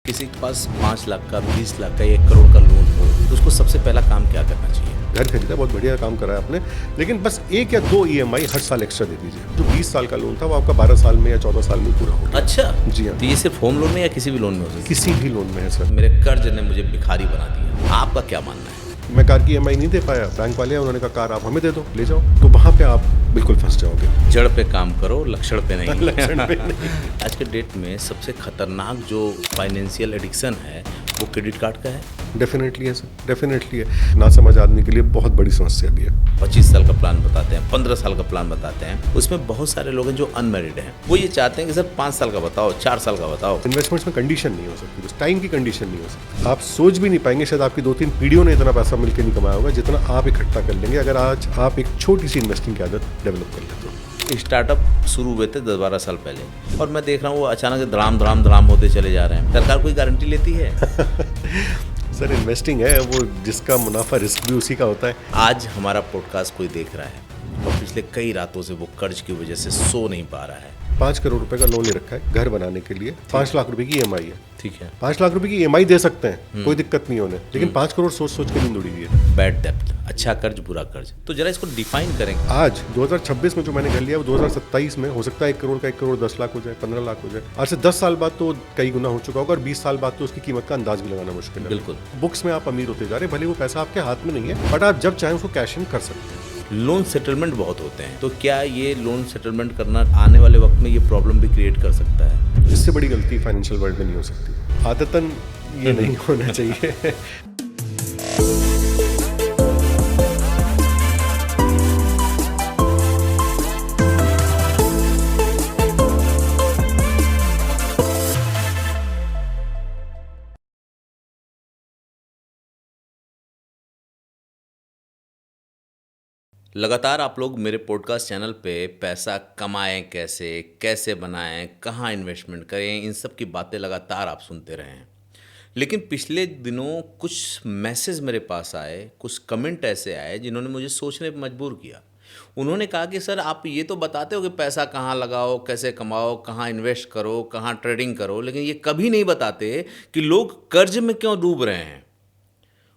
किसी के पास 5 लाख का, 20 लाख का, 1 करोड़ का लोन हो तो उसको सबसे पहला काम क्या करना चाहिए? घर खरीदा, बहुत बढ़िया काम करा है आपने, लेकिन बस 1 या 2 EMI हर साल एक्स्ट्रा दे दीजिए। जो 20 साल का लोन था वो आपका 12 साल में या 14 साल में पूरा होगा। अच्छा जी हाँ, तो ये सिर्फ होम लोन में या किसी भी लोन में हो सकता किसी भी लोन में है सर। है? मेरे कर्ज ने मुझे भिखारी बना दिया, आपका क्या मानना है? मैं कार की EMI नहीं दे पाया, बैंक वाले हैं, उन्होंने कहा कार आप हमें दे दो, ले जाओ, तो वहाँ पे आप बिल्कुल फंस जाओगे। जड़ पे काम करो, लक्षण पे नहीं। लक्षण पे नहीं। आज के डेट में सबसे खतरनाक जो फाइनेंशियल एडिक्शन है वो क्रेडिट कार्ड का है। डेफिनेटली है सर, डेफिनेटली है। ना समझ आदमी के लिए बहुत बड़ी समस्या भी है। 25 साल का प्लान बताते हैं, 15 साल का प्लान बताते हैं, उसमें बहुत सारे लोग हैं जो अनमेरिड हैं। वो ये चाहते हैं कि सर 5 साल का बताओ, 4 साल का बताओ। इन्वेस्टमेंट्स में कंडीशन नहीं हो सकती, बस टाइम की कंडीशन नहीं हो सकती। आप सोच भी नहीं पाएंगे, शायद आपकी 2-3 पीढ़ियों ने इतना पैसा मिलकर नहीं कमाया होगा जितना आप इकट्ठा कर लेंगे अगर आज आप एक छोटी सी इन्वेस्टिंग की आदत डेवलप कर लेते हो। स्टार्टअप शुरू हुए थे 10-12 साल पहले और मैं देख रहा हूँ वो अचानक धड़ाम होते चले जा रहे हैं। सरकार कोई गारंटी लेती है? सर इन्वेस्टिंग है वो, जिसका मुनाफा रिस्क भी उसी का होता है। आज हमारा पॉडकास्ट कोई देख रहा है और पिछले कई रातों से वो कर्ज की वजह से सो नहीं पा रहा है। 5 करोड़ रुपए का लोन ले रखा है घर बनाने के लिए, 5 लाख रुपए की EMI है। ठीक है, 5 लाख रुपए की EMI दे सकते हैं, कोई दिक्कत नहीं होने, लेकिन 5 करोड़ सोच सोच के नींद उड़ी हुई है। बैड डेप्थ, अच्छा कर्ज बुरा कर्ज, तो जरा इसको डिफाइन करेंगे। आज 2026 में जो मैंने घर लिया वो 2027 में हो सकता है 1 करोड़ का 1 करोड़ 10 लाख हो जाए, 15 लाख हो जाए। आज से 10 साल बाद तो कई गुना हो चुका होगा और 20 साल बाद तो उसकी कीमत का अंदाज भी लगाना मुश्किल है। बिल्कुल। बुक्स में आप अमीर होते जा रहे हैं, भले वो पैसा आपके हाथ में नहीं है, बट आप जब चाहें उसको कैश इन कर सकते हैं। लोन सेटलमेंट बहुत होते हैं, तो क्या ये लोन सेटलमेंट करना आने वाले वक्त में ये प्रॉब्लम भी क्रिएट कर सकता है? इससे बड़ी गलती फाइनेंशियल वर्ल्ड में नहीं हो सकती, आदतन ये नहीं होना चाहिए। लगातार आप लोग मेरे पॉडकास्ट चैनल पे पैसा कमाएं कैसे, कैसे बनाएं, कहाँ इन्वेस्टमेंट करें, इन सब की बातें लगातार आप सुनते रहे हैं। लेकिन पिछले दिनों कुछ मैसेज मेरे पास आए, कुछ कमेंट ऐसे आए जिन्होंने मुझे सोचने पर मजबूर किया। उन्होंने कहा कि सर आप ये तो बताते हो कि पैसा कहाँ लगाओ, कैसे कमाओ, कहाँ इन्वेस्ट करो, कहाँ ट्रेडिंग करो, लेकिन ये कभी नहीं बताते कि लोग कर्ज में क्यों डूब रहे हैं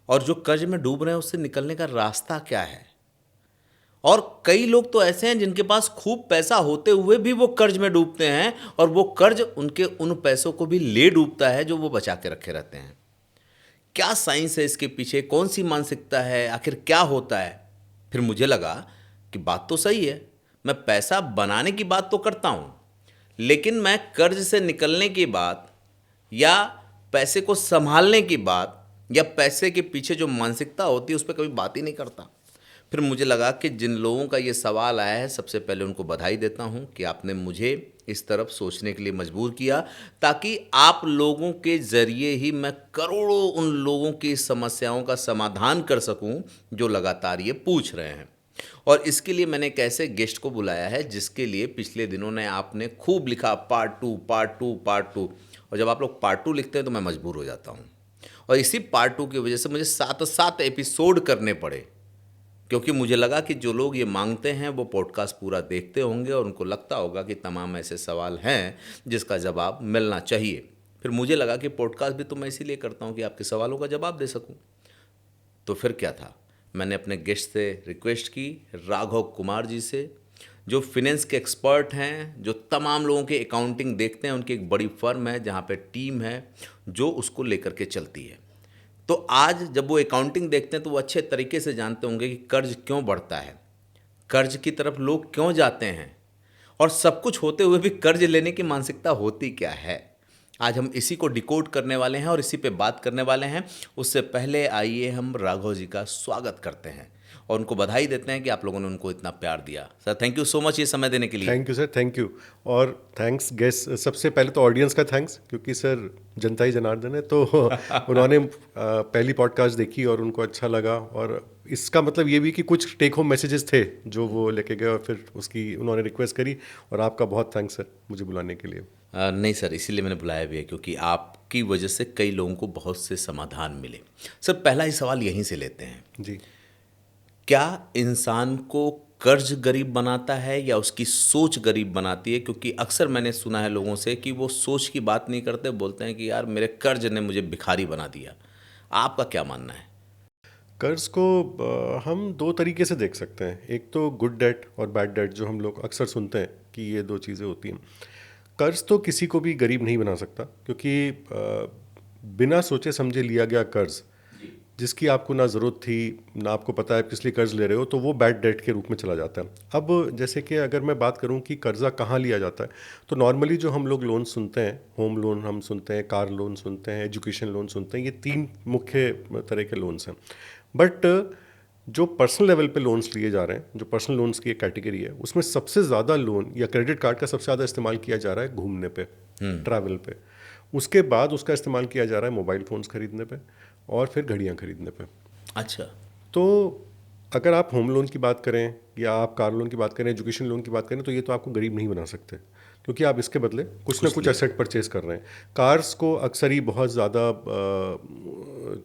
और जो कर्ज में डूब रहे हैं उससे निकलने का रास्ता क्या है। और कई लोग तो ऐसे हैं जिनके पास खूब पैसा होते हुए भी वो कर्ज में डूबते हैं और वो कर्ज उनके उन पैसों को भी ले डूबता है जो वो बचा के रखे रहते हैं। क्या साइंस है इसके पीछे, कौन सी मानसिकता है, आखिर क्या होता है? फिर मुझे लगा कि बात तो सही है, मैं पैसा बनाने की बात तो करता हूँ, लेकिन मैं कर्ज से निकलने की बात या पैसे को संभालने की बात या पैसे के पीछे जो मानसिकता होती है उस पर कभी बात ही नहीं करता। फिर मुझे लगा कि जिन लोगों का ये सवाल आया है सबसे पहले उनको बधाई देता हूँ कि आपने मुझे इस तरफ सोचने के लिए मजबूर किया, ताकि आप लोगों के ज़रिए ही मैं करोड़ों उन लोगों की समस्याओं का समाधान कर सकूं जो लगातार ये पूछ रहे हैं। और इसके लिए मैंने एक ऐसे गेस्ट को बुलाया है जिसके लिए पिछले दिनों ने आपने खूब लिखा part two part two part two, और जब आप लोग पार्ट टू लिखते हैं तो मैं मजबूर हो जाता हूँ और इसी पार्ट टू की वजह से मुझे 7 एपिसोड करने पड़े, क्योंकि मुझे लगा कि जो लोग ये मांगते हैं वो पॉडकास्ट पूरा देखते होंगे और उनको लगता होगा कि तमाम ऐसे सवाल हैं जिसका जवाब मिलना चाहिए। फिर मुझे लगा कि पॉडकास्ट भी तो मैं इसीलिए करता हूँ कि आपके सवालों का जवाब दे सकूँ। तो फिर क्या था, मैंने अपने गेस्ट से रिक्वेस्ट की, राघव कुमार जी से, जो फिनेंस के एक्सपर्ट हैं, जो तमाम लोगों के अकाउंटिंग देखते हैं, उनकी एक बड़ी फर्म है जहाँ पे टीम है जो उसको लेकर के चलती है। तो आज जब वो अकाउंटिंग देखते हैं तो वो अच्छे तरीके से जानते होंगे कि कर्ज क्यों बढ़ता है, कर्ज की तरफ लोग क्यों जाते हैं और सब कुछ होते हुए भी कर्ज लेने की मानसिकता होती क्या है। आज हम इसी को डिकोड करने वाले हैं और इसी पे बात करने वाले हैं। उससे पहले आइए हम राघव जी का स्वागत करते हैं और उनको बधाई देते हैं कि आप लोगों ने उनको इतना प्यार दिया। Sir thank you so much ये समय देने के लिए। Thank you sir, thank you. और थैंक्स गेस्ट, सबसे पहले तो ऑडियंस का थैंक्स, क्योंकि सर जनता ही जनार्दन है, तो उन्होंने पहली पॉडकास्ट देखी और उनको अच्छा लगा, और इसका मतलब ये भी कि कुछ टेक होम मैसेजेस थे जो वो लेके गए और फिर उसकी उन्होंने रिक्वेस्ट करी, और आपका बहुत थैंक्स सर मुझे बुलाने के लिए। नहीं सर, इसीलिए मैंने बुलाया भी है क्योंकि आपकी वजह से कई लोगों को बहुत से समाधान मिले। सर पहला ही सवाल यहीं से लेते हैं जी। क्या इंसान को कर्ज गरीब बनाता है या उसकी सोच गरीब बनाती है? क्योंकि अक्सर मैंने सुना है लोगों से कि वो सोच की बात नहीं करते, बोलते हैं कि यार मेरे कर्ज ने मुझे भिखारी बना दिया। आपका क्या मानना है? कर्ज को हम दो तरीके से देख सकते हैं। एक तो गुड डेट और बैड डेट, जो हम लोग अक्सर सुनते हैं कि ये दो चीज़ें होती हैं। कर्ज तो किसी को भी गरीब नहीं बना सकता, क्योंकि बिना सोचे समझे लिया गया कर्ज, जिसकी आपको ना ज़रूरत थी, ना आपको पता है किस लिए कर्ज ले रहे हो, तो वो बैड डेट के रूप में चला जाता है। अब जैसे कि अगर मैं बात करूं कि कर्जा कहाँ लिया जाता है, तो नॉर्मली जो हम लोग लोन सुनते हैं, होम लोन हम सुनते हैं, कार लोन सुनते हैं, एजुकेशन लोन सुनते हैं, ये तीन मुख्य तरह के लोन्स हैं। बट जो पर्सनल लेवल पे लोन्स लिए जा रहे हैं, जो पर्सनल लोन्स की एक कैटेगरी है, उसमें सबसे ज़्यादा लोन या क्रेडिट कार्ड का सबसे ज़्यादा इस्तेमाल किया जा रहा है घूमने पे, ट्रैवल पे। उसके बाद उसका इस्तेमाल किया जा रहा है मोबाइल फ़ोन्स खरीदने पे, और फिर घड़ियाँ खरीदने पे। अच्छा। तो अगर आप होम लोन की बात करें या आप कार लोन की बात करें, एजुकेशन लोन की बात करें, तो ये तो आपको गरीब नहीं बना सकते, क्योंकि आप इसके बदले कुछ ना कुछ एसेट परचेज कर रहे हैं। कार्स को अक्सर ही बहुत ज़्यादा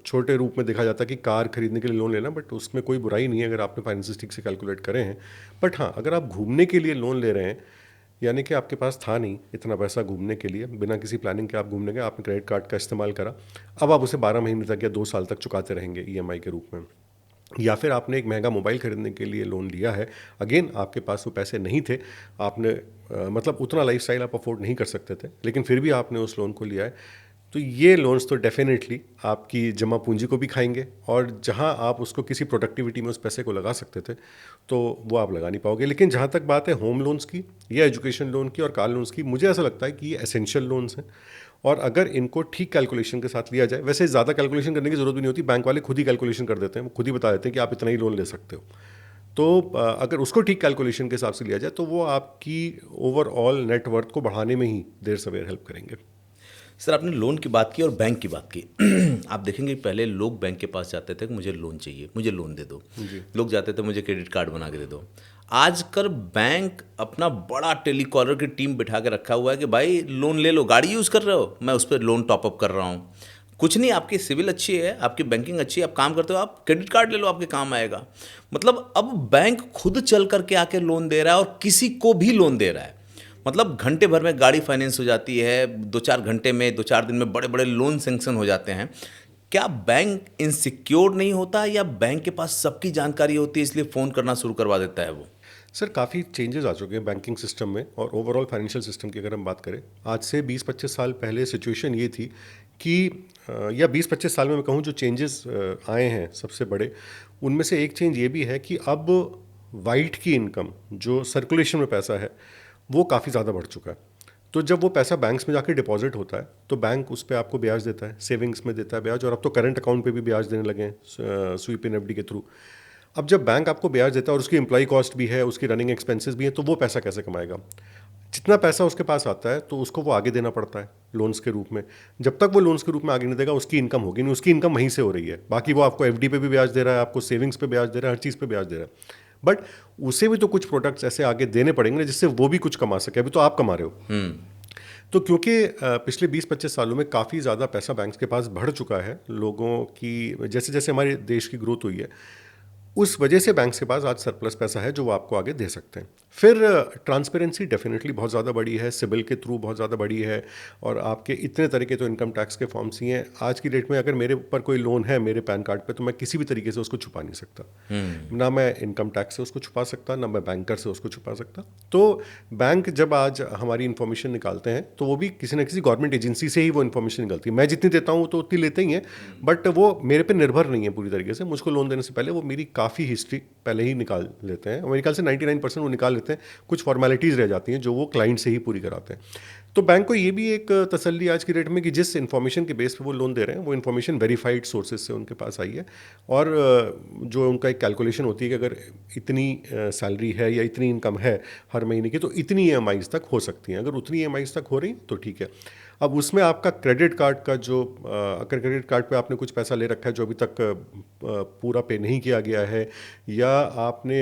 छोटे रूप में देखा जाता है कि कार खरीदने के लिए लोन लेना, बट उसमें कोई बुराई नहीं है अगर आपने फाइनेंस ठीक से कैलकुलेट करे हैं। बट हाँ, अगर आप घूमने के लिए लोन ले रहे हैं, यानी कि आपके पास था नहीं इतना पैसा घूमने के लिए, बिना किसी प्लानिंग के आप घूमने गए, आपने क्रेडिट कार्ड का इस्तेमाल करा, अब आप उसे 12 महीने तक या 2 साल तक चुकाते रहेंगे ईएमआई के रूप में। या फिर आपने एक महंगा मोबाइल खरीदने के लिए लोन लिया है, अगेन आपके पास वो पैसे नहीं थे, आपने मतलब उतना लाइफस्टाइल आप अफोर्ड नहीं कर सकते थे, लेकिन फिर भी आपने उस लोन को लिया है। तो ये लोन्स तो डेफिनेटली आपकी जमा पूंजी को भी खाएंगे, और जहां आप उसको किसी प्रोडक्टिविटी में उस पैसे को लगा सकते थे, तो वो आप लगा नहीं पाओगे। लेकिन जहां तक बात है होम लोन्स की या एजुकेशन लोन की और कार लोन्स की, मुझे ऐसा लगता है कि ये एसेंशियल लोन्स हैं, और अगर इनको ठीक कैलकुलेशन के साथ लिया जाए, वैसे ज़्यादा कैलकुलेशन करने की ज़रूरत भी नहीं होती, बैंक वाले खुद ही कैलकुलेशन कर देते हैं, वो खुद ही बता देते हैं कि आप इतना ही लोन ले सकते हो। तो अगर उसको ठीक कैलकुलेशन के हिसाब से लिया जाए, तो वो आपकी ओवरऑल नेटवर्थ को बढ़ाने में ही देर सवेर हेल्प करेंगे। सर, आपने लोन की बात की और बैंक की बात की। आप देखेंगे पहले लोग बैंक के पास जाते थे कि मुझे लोन चाहिए, मुझे लोन दे दो। लोग जाते थे मुझे क्रेडिट कार्ड बना के दे दो। आजकल बैंक अपना बड़ा टेलीकॉलर की टीम बिठा के रखा हुआ है कि भाई लोन ले लो, गाड़ी यूज़ कर रहे हो, मैं उस पर लोन टॉपअप कर रहा हूँ। कुछ नहीं, आपकी सिविल अच्छी है, आपकी बैंकिंग अच्छी है, आप काम करते हो, आप क्रेडिट कार्ड ले लो, आपके काम आएगा। मतलब अब बैंक खुद चल करके आके लोन दे रहा है और किसी को भी लोन दे रहा है। मतलब घंटे भर में गाड़ी फाइनेंस हो जाती है, 2-4 घंटे में, 2-4 दिन में बड़े बड़े लोन सेंक्शन हो जाते हैं। क्या बैंक इनसिक्योर नहीं होता, या बैंक के पास सबकी जानकारी होती है इसलिए फ़ोन करना शुरू करवा देता है वो? सर, काफ़ी चेंजेस आ चुके हैं बैंकिंग सिस्टम में और ओवरऑल फाइनेंशियल सिस्टम की अगर हम बात करें। आज से 20-25 साल पहले सिचुएशन ये थी कि या 20-25 साल में मैं कहूँ जो चेंजेस आए हैं सबसे बड़े, उनमें से एक चेंज ये भी है कि अब वाइट की इनकम, जो सर्कुलेशन में पैसा है, वो काफ़ी ज़्यादा बढ़ चुका है। तो जब वो पैसा बैंक्स में जाके डिपॉजिट होता है, तो बैंक उस पर आपको ब्याज देता है, सेविंग्स में देता है ब्याज, और अब तो करंट अकाउंट पे भी ब्याज देने लगे हैं स्वीप इन एफडी के थ्रू। अब जब बैंक आपको ब्याज देता है और उसकी एम्प्लॉय कॉस्ट भी है, उसकी रनिंग एक्सपेंसेस भी हैं, तो वो पैसा कैसे कमाएगा? जितना पैसा उसके पास आता है, तो उसको वो आगे देना पड़ता है लोन्स के रूप में। जब तक वो लोन्स के रूप में आगे नहीं देगा, उसकी इनकम होगी नहीं, उसकी इनकम वहीं से हो रही है। बाकी वो आपको एफडी पे भी ब्याज दे रहा है, आपको सेविंग्स पे ब्याज दे रहा है, हर चीज़ पे ब्याज दे रहा है। बट उसे भी तो कुछ प्रोडक्ट्स ऐसे आगे देने पड़ेंगे जिससे वो भी कुछ कमा सके। अभी तो आप कमा रहे हो। तो क्योंकि पिछले 20-25 सालों में काफ़ी ज़्यादा पैसा बैंक्स के पास बढ़ चुका है, लोगों की जैसे जैसे हमारे देश की ग्रोथ हुई है, उस वजह से बैंक्स के पास आज सरप्लस पैसा है जो वो आपको आगे दे सकते हैं। फिर ट्रांसपेरेंसी डेफिनेटली बहुत ज़्यादा बढ़ी है, सिबिल के थ्रू बहुत ज़्यादा बढ़ी है, और आपके इतने तरह के तो इनकम टैक्स के फॉर्म्स ही हैं आज की डेट में। अगर मेरे ऊपर कोई लोन है मेरे पैन कार्ड पे, तो मैं किसी भी तरीके से उसको छुपा नहीं सकता। ना मैं इनकम टैक्स से उसको छुपा सकता, ना मैं बैंकर से उसको छुपा सकता। तो बैंक जब आज हमारी इन्फॉर्मेशन निकालते हैं, तो वो भी किसी न किसी गवर्नमेंट एजेंसी से ही वो इन्फॉर्मेशन निकलती है। मैं जितनी देता हूँ तो उतनी लेते ही हैं, बट वो मेरे पे निर्भर नहीं है पूरी तरीके से। मुझको लोन देने से पहले वो मेरी काफ़ी हिस्ट्री पहले ही निकाल लेते हैं, मेरे ख्याल से 99% वो निकाल लेते हैं। कुछ फॉर्मेलिटीज़ रह जाती हैं जो वो क्लाइंट से ही पूरी कराते हैं। तो बैंक को ये भी एक तसल्ली आज की डेट में कि जिस इन्फॉर्मेशन के बेस पे वो लोन दे रहे हैं, वो इन्फॉर्मेशन वेरीफाइड सोर्सेज से उनके पास आई है, और जो उनका एक कैलकुलेशन होती है कि अगर इतनी सैलरी है या इतनी इनकम है हर महीने की, तो इतनी EMIs तक हो सकती हैं। अगर उतनी EMIs तक हो रही तो ठीक है। अब उसमें आपका क्रेडिट कार्ड का जो अगर क्रेडिट कार्ड पे आपने कुछ पैसा ले रखा है जो अभी तक पूरा पे नहीं किया गया है, या आपने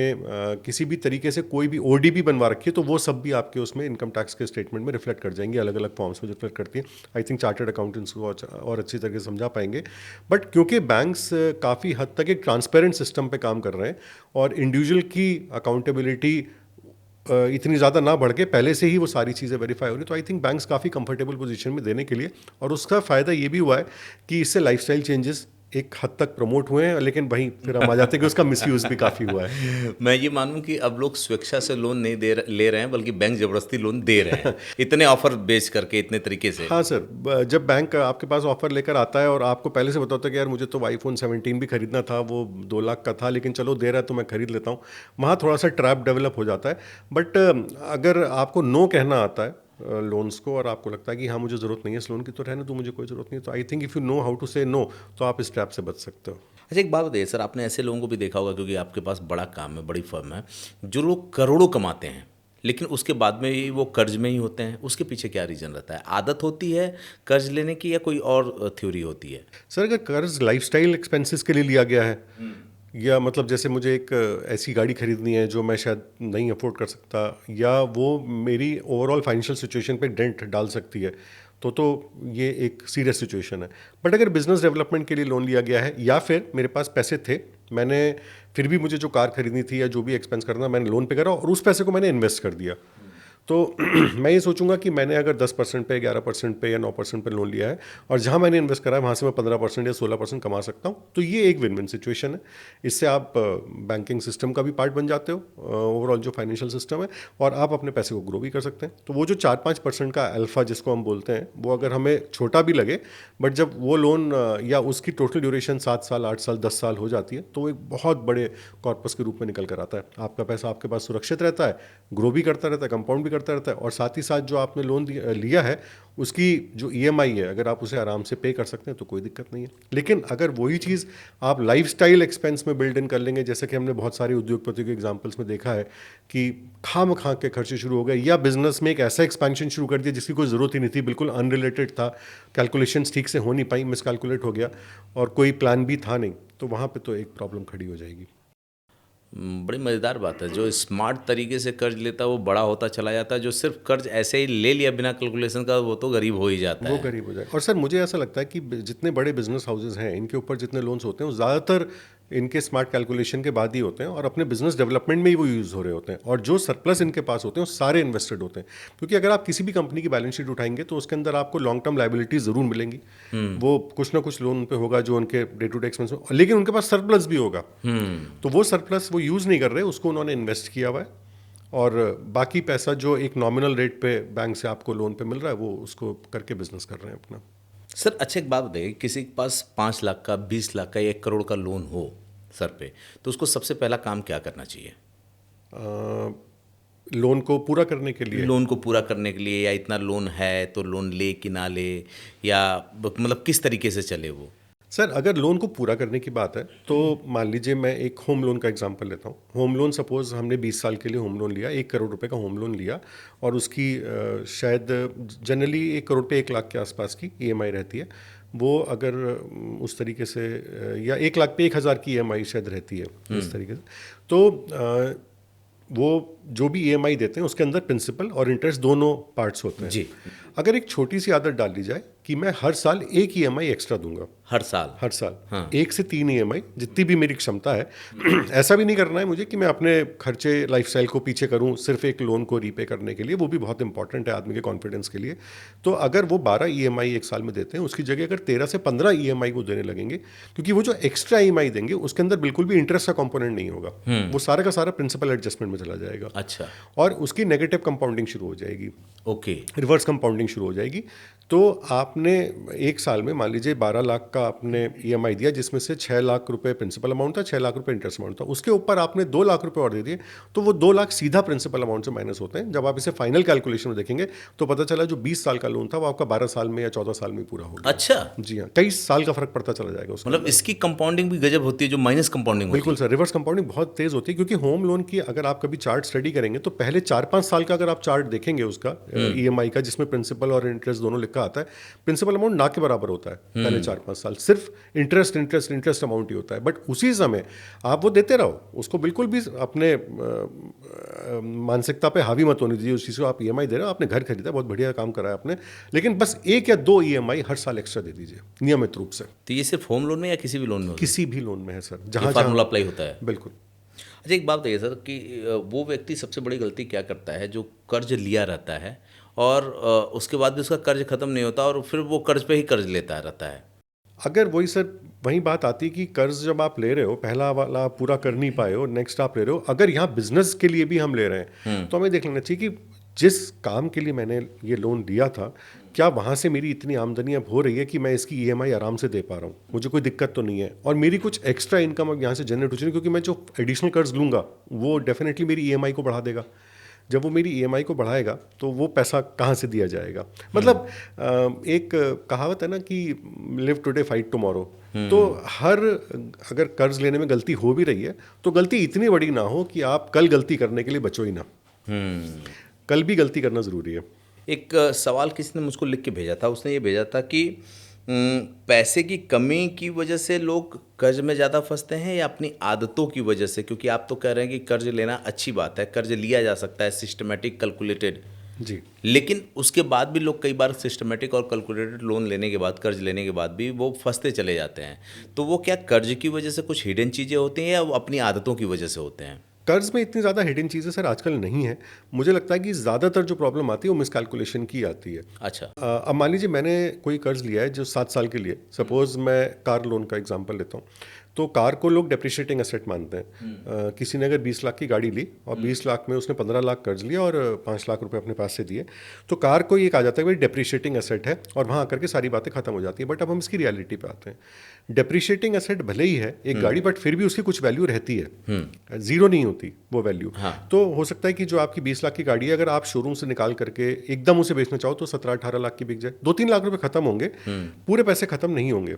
किसी भी तरीके से कोई भी ओडीबी बनवा रखी है, तो वो सब भी आपके उसमें इनकम टैक्स के स्टेटमेंट में रिफ्लेक्ट कर जाएंगे, अलग अलग फॉर्म्स में रिफ्लेक्ट करती हैं। आई थिंक चार्टर्ड अकाउंटेंट्स को और अच्छी तरीके से समझा पाएंगे। बट क्योंकि बैंक्स काफ़ी हद तक एक ट्रांसपेरेंट सिस्टम पे काम कर रहे हैं और इंडिविजुअल की अकाउंटेबिलिटी इतनी ज़्यादा ना बढ़ के पहले से ही वो सारी चीज़ें वेरीफाई हो रही, तो आई थिंक बैंक्स काफ़ी कंफर्टेबल पोजीशन में देने के लिए। और उसका फ़ायदा ये भी हुआ है कि इससे लाइफस्टाइल चेंजेस एक हद तक प्रमोट हुए हैं, लेकिन वहीं फिर हम आ जाते हैं कि उसका मिसयूज़ भी काफ़ी हुआ है। मैं ये मानूं कि अब लोग स्वेच्छा से लोन नहीं ले रहे हैं, बल्कि बैंक जबरदस्ती लोन दे रहे हैं इतने ऑफर बेच करके, इतने तरीके से। हाँ सर, जब बैंक आपके पास ऑफर लेकर आता है और आपको पहले से बताता है कि यार मुझे तो आईफोन 17 भी खरीदना था, वो 2 लाख का था, लेकिन चलो दे रहा है तो मैं खरीद लेता हूँ, वहाँ थोड़ा सा ट्रैप डेवलप हो जाता है। बट अगर आपको नो कहना आता है लोन्स को और आपको लगता है कि हाँ मुझे ज़रूरत नहीं है इस लोन की, तो रहने दो, मुझे कोई ज़रूरत नहीं है, तो I think if you know how to say no, तो आप इस ट्रैप से बच सकते हो। अच्छा, एक बात बताइए सर, आपने ऐसे लोगों को भी देखा होगा, क्योंकि आपके पास बड़ा काम है, बड़ी फर्म है, जो लोग करोड़ों कमाते हैं लेकिन उसके बाद में ही वो कर्ज में ही होते हैं। उसके पीछे क्या रीज़न रहता है? आदत होती है कर्ज लेने की, या कोई और थ्योरी होती है? सर अगर कर्ज लाइफस्टाइल एक्सपेंसेस के लिए लिया गया है, या मतलब जैसे मुझे एक ऐसी गाड़ी खरीदनी है जो मैं शायद नहीं अफोर्ड कर सकता, या वो मेरी ओवरऑल फाइनेंशियल सिचुएशन पे डेंट डाल सकती है, तो ये एक सीरियस सिचुएशन है। बट अगर बिजनेस डेवलपमेंट के लिए लोन लिया गया है, या फिर मेरे पास पैसे थे, मैंने फिर भी मुझे जो कार खरीदनी थी या जो भी एक्सपेंस करना, मैंने लोन पे करा और उस पैसे को मैंने इन्वेस्ट कर दिया, तो मैं ये सोचूंगा कि मैंने अगर 10% पे, 11% पे या 9% पे लोन लिया है और जहाँ मैंने इन्वेस्ट करा है वहाँ से मैं 15% या 16% कमा सकता हूँ, तो ये एक विन विन सिचुएशन है। इससे आप बैंकिंग सिस्टम का भी पार्ट बन जाते हो, ओवरऑल जो फाइनेंशियल सिस्टम है, और आप अपने पैसे को ग्रो भी कर सकते हैं। तो वो जो 4-5% का अल्फा जिसको हम बोलते हैं, वो अगर हमें छोटा भी लगे, बट जब वो लोन या उसकी टोटल ड्यूरेशन 7 साल, 8 साल, 10 साल हो जाती है, तो वो एक बहुत बड़े कॉर्पस के रूप में निकल कर आता है। आपका पैसा आपके पास सुरक्षित रहता है, ग्रो भी करता रहता है, कंपाउंड भी करता रहता है, और साथ ही साथ जो आपने लोन लिया है उसकी जो ईएमआई है, अगर आप उसे आराम से पे कर सकते हैं तो कोई दिक्कत नहीं है। लेकिन अगर वही चीज़ आप लाइफस्टाइल एक्सपेंस में बिल्ड इन कर लेंगे, जैसे कि हमने बहुत सारे उद्योगपतियों के एग्जांपल्स में देखा है कि खाम खा के खर्चे शुरू हो गए, या बिजनेस में एक ऐसा एक्सपेंशन शुरू कर दिया जिसकी कोई ज़रूरत ही नहीं थी, बिल्कुल अनरिलेटेड था, कैलकुलेशंस ठीक से हो नहीं पाई, मिसकैलकुलेट हो गया, और कोई प्लान भी था नहीं, तो वहाँ पे तो एक प्रॉब्लम खड़ी हो जाएगी। बड़ी मज़ेदार बात है। जो स्मार्ट तरीके से कर्ज लेता है वो बड़ा होता चला जाता है, जो सिर्फ कर्ज ऐसे ही ले लिया बिना कैलकुलेशन का, वो तो गरीब हो ही जाता वो है। गरीब हो जाए। और सर मुझे ऐसा लगता है कि जितने बड़े बिजनेस हाउसेज हैं, इनके ऊपर जितने लोन्स होते हैं वो ज़्यादातर इनके स्मार्ट कैलकुलेशन के बाद ही होते हैं, और अपने बिजनेस डेवलपमेंट में ही वो यूज़ हो रहे होते हैं, और जो सरप्लस इनके पास होते हैं वो सारे इन्वेस्टेड होते हैं। क्योंकि अगर आप किसी भी कंपनी की बैलेंस शीट उठाएंगे तो उसके अंदर आपको लॉन्ग टर्म लायबिलिटीज ज़रूर मिलेंगी, वो कुछ ना कुछ लोन पे होगा जो उनके डे टू डे एक्सपेंस में, लेकिन उनके पास सरप्लस भी होगा, तो वो सरप्लस वो यूज़ नहीं कर रहे, उसको उन्होंने इन्वेस्ट किया हुआ है, और बाकी पैसा जो एक नॉमिनल रेट पे बैंक से आपको लोन पे मिल रहा है, वो उसको करके बिजनेस कर रहे हैं अपना। सर अच्छा, एक बात बताइए, किसी के पास 5 लाख का, 20 लाख का या 1 करोड़ का लोन हो सर पे, तो उसको सबसे पहला काम क्या करना चाहिए? लोन को पूरा करने के लिए, लोन को पूरा करने के लिए, या इतना लोन है तो लोन ले कि ना ले, या मतलब किस तरीके से चले वो? सर अगर लोन को पूरा करने की बात है तो मान लीजिए मैं एक होम लोन का एग्जांपल लेता हूँ। होम लोन सपोज हमने 20 साल के लिए होम लोन लिया, 1 करोड़ रुपए का होम लोन लिया, और उसकी शायद जनरली 1 करोड़ पे 1 लाख के आसपास की ईएमआई रहती है। वो अगर उस तरीके से या 1 लाख पे 1,000 की ईएमआई शायद रहती है इस तरीके से, तो वो जो भी ईएमआई देते हैं उसके अंदर प्रिंसिपल और इंटरेस्ट दोनों पार्ट्स होते हैं जी। अगर एक छोटी सी आदत डाल ली जाए कि मैं हर साल 1 ईएमआई एक्स्ट्रा दूंगा, हर साल हर साल हाँ। 1 से 3 ईएमआई, जितनी भी मेरी क्षमता है। ऐसा भी नहीं करना है मुझे कि मैं अपने खर्चे लाइफस्टाइल को पीछे करूं सिर्फ एक लोन को रीपे करने के लिए, वो भी बहुत इंपॉर्टेंट है आदमी के कॉन्फिडेंस के लिए। तो अगर वो 12 ईएमआई एक साल में देते हैं, उसकी जगह अगर 13 से 15 ईएमआई वो देने लगेंगे, क्योंकि वो जो एक्स्ट्रा ईएमआई देंगे उसके अंदर बिल्कुल भी इंटरेस्ट का कॉम्पोनेंट नहीं होगा, वो सारा का सारा प्रिंसिपल एडजस्टमेंट में चला जाएगा। अच्छा। और उसकी नेगेटिव कंपाउंडिंग शुरू हो जाएगी, ओके। रिवर्स कंपाउंडिंग शुरू हो जाएगी। तो आपने एक साल में मान लीजिए 12 लाख का आपने ईएमआई दिया, जिसमें से 6 लाख रुपए प्रिंसिपल अमाउंट था, 6 लाख रुपए इंटरेस्ट अमाउंट था, उसके ऊपर आपने 2 लाख रुपए और दे दिए, तो वो 2 लाख सीधा प्रिंसिपल अमाउंट से माइनस होते हैं। जब आप इसे फाइनल कैलकुलेशन में देखेंगे तो पता चला जो 20 साल का लोन था वो आपका 12 साल में या 14 साल में पूरा हो गया। अच्छा। जी हाँ, कई साल का फर्क पड़ता चला जाएगा उसमें। मतलब इसकी कंपाउंडिंग भी गजब होती है, जो माइनस कंपाउंडिंग होती है। बिल्कुल सर, रिवर्स कंपाउंडिंग बहुत तेज होती है, क्योंकि होम लोन की अगर आप कभी चार्ट स्टडी करेंगे तो पहले 4-5 साल का अगर आप चार्ट देखेंगे उसका ईएमआई का, जिसमें प्रिंसिपल और इंटरेस्ट दोनों लिखा झटका आता है, प्रिंसिपल अमाउंट ना के बराबर होता है पहले 4-5 साल, सिर्फ इंटरेस्ट इंटरेस्ट इंटरेस्ट अमाउंट ही होता है। बट उसी समय आप वो देते रहो, उसको बिल्कुल भी अपने मानसिकता पे हावी मत होने दीजिए उस चीज़ को। आप ईएमआई दे रहे हो, आपने घर खरीदा, बहुत बढ़िया काम करा है आपने, लेकिन बस 1 या 2 ईएमआई हर साल एक्स्ट्रा दे दीजिए नियमित रूप से। तो ये सिर्फ होम लोन में या किसी भी लोन में होता किसी भी लोन में है सर, है? जहाँ ये फार्मूला अप्लाई होता है? बिल्कुल। अच्छा, एक बात बताइए सर कि वो व्यक्ति सबसे बड़ी गलती क्या करता है जो कर्ज लिया रहता है और उसके बाद भी उसका कर्ज खत्म नहीं होता और फिर वो कर्ज पे ही कर्ज लेता रहता है? अगर वही सर, वही बात आती है कि कर्ज जब आप ले रहे हो, पहला वाला आप पूरा कर नहीं पाए हो, नेक्स्ट आप ले रहे हो, अगर यहाँ बिजनेस के लिए भी हम ले रहे हैं तो हमें देख लेना चाहिए कि जिस काम के लिए मैंने ये लोन लिया था, क्या वहाँ से मेरी इतनी आमदनी अब हो रही है कि मैं इसकी ईएमआई आराम से दे पा रहा हूँ, मुझे कोई दिक्कत तो नहीं है, और मेरी कुछ एक्स्ट्रा इनकम अब यहाँ से जनरेट हो जाएगी, क्योंकि मैं जो एडिशनल कर्ज लूँगा वो डेफिनेटली मेरी ईएमआई को बढ़ा देगा। जब वो मेरी ईएमआई को बढ़ाएगा तो वो पैसा कहाँ से दिया जाएगा? मतलब एक कहावत है ना कि लिव टुडे फाइट टुमारो। तो हर अगर कर्ज लेने में गलती हो भी रही है तो गलती इतनी बड़ी ना हो कि आप कल गलती करने के लिए बचो ही ना। कल भी गलती करना ज़रूरी है। एक सवाल किसी ने मुझको लिख के भेजा था, उसने ये भेजा था कि पैसे की कमी की वजह से लोग कर्ज में ज़्यादा फंसते हैं या अपनी आदतों की वजह से? क्योंकि आप तो कह रहे हैं कि कर्ज लेना अच्छी बात है, कर्ज लिया जा सकता है सिस्टमेटिक कैलकुलेटेड, जी। लेकिन उसके बाद भी लोग कई बार सिस्टमेटिक और कैलकुलेटेड लोन लेने के बाद, कर्ज लेने के बाद भी वो फंसते चले जाते हैं। तो वो क्या कर्ज की वजह से कुछ हिडन चीज़ें होती हैं या वो अपनी आदतों की वजह से होते हैं? कर्ज में इतनी ज़्यादा हिडन चीज़ें सर आजकल नहीं है। मुझे लगता है कि ज़्यादातर जो प्रॉब्लम आती है वो मिसकैलकुलेशन की आती है। अच्छा। अब मान लीजिए मैंने कोई कर्ज लिया है जो 7 साल के लिए, सपोज मैं कार लोन का एग्जांपल लेता हूँ, तो कार को लोग डेप्रिशिएटिंग एसेट मानते हैं। किसी ने अगर 20 लाख की गाड़ी ली और 20 लाख में उसने 15 लाख कर्ज लिया और 5 लाख रुपए अपने पास से दिए, तो कार को ये कहा जाता है कि डेप्रिशिएटिंग एसेट है और वहाँ आकर के सारी बातें खत्म हो जाती है। बट अब हम इसकी रियलिटी पे आते हैं। डेप्रिशिएटिंग एसेट भले ही है एक गाड़ी, बट फिर भी उसकी कुछ वैल्यू रहती है, जीरो नहीं होती वो वैल्यू। तो हो सकता है कि जो आपकी 20 लाख की गाड़ी है, अगर आप शोरूम से निकाल करके एकदम उसे बेचना चाहो तो 17-18 लाख की बिक जाए, 2-3 लाख रुपए खत्म होंगे, पूरे पैसे खत्म नहीं होंगे।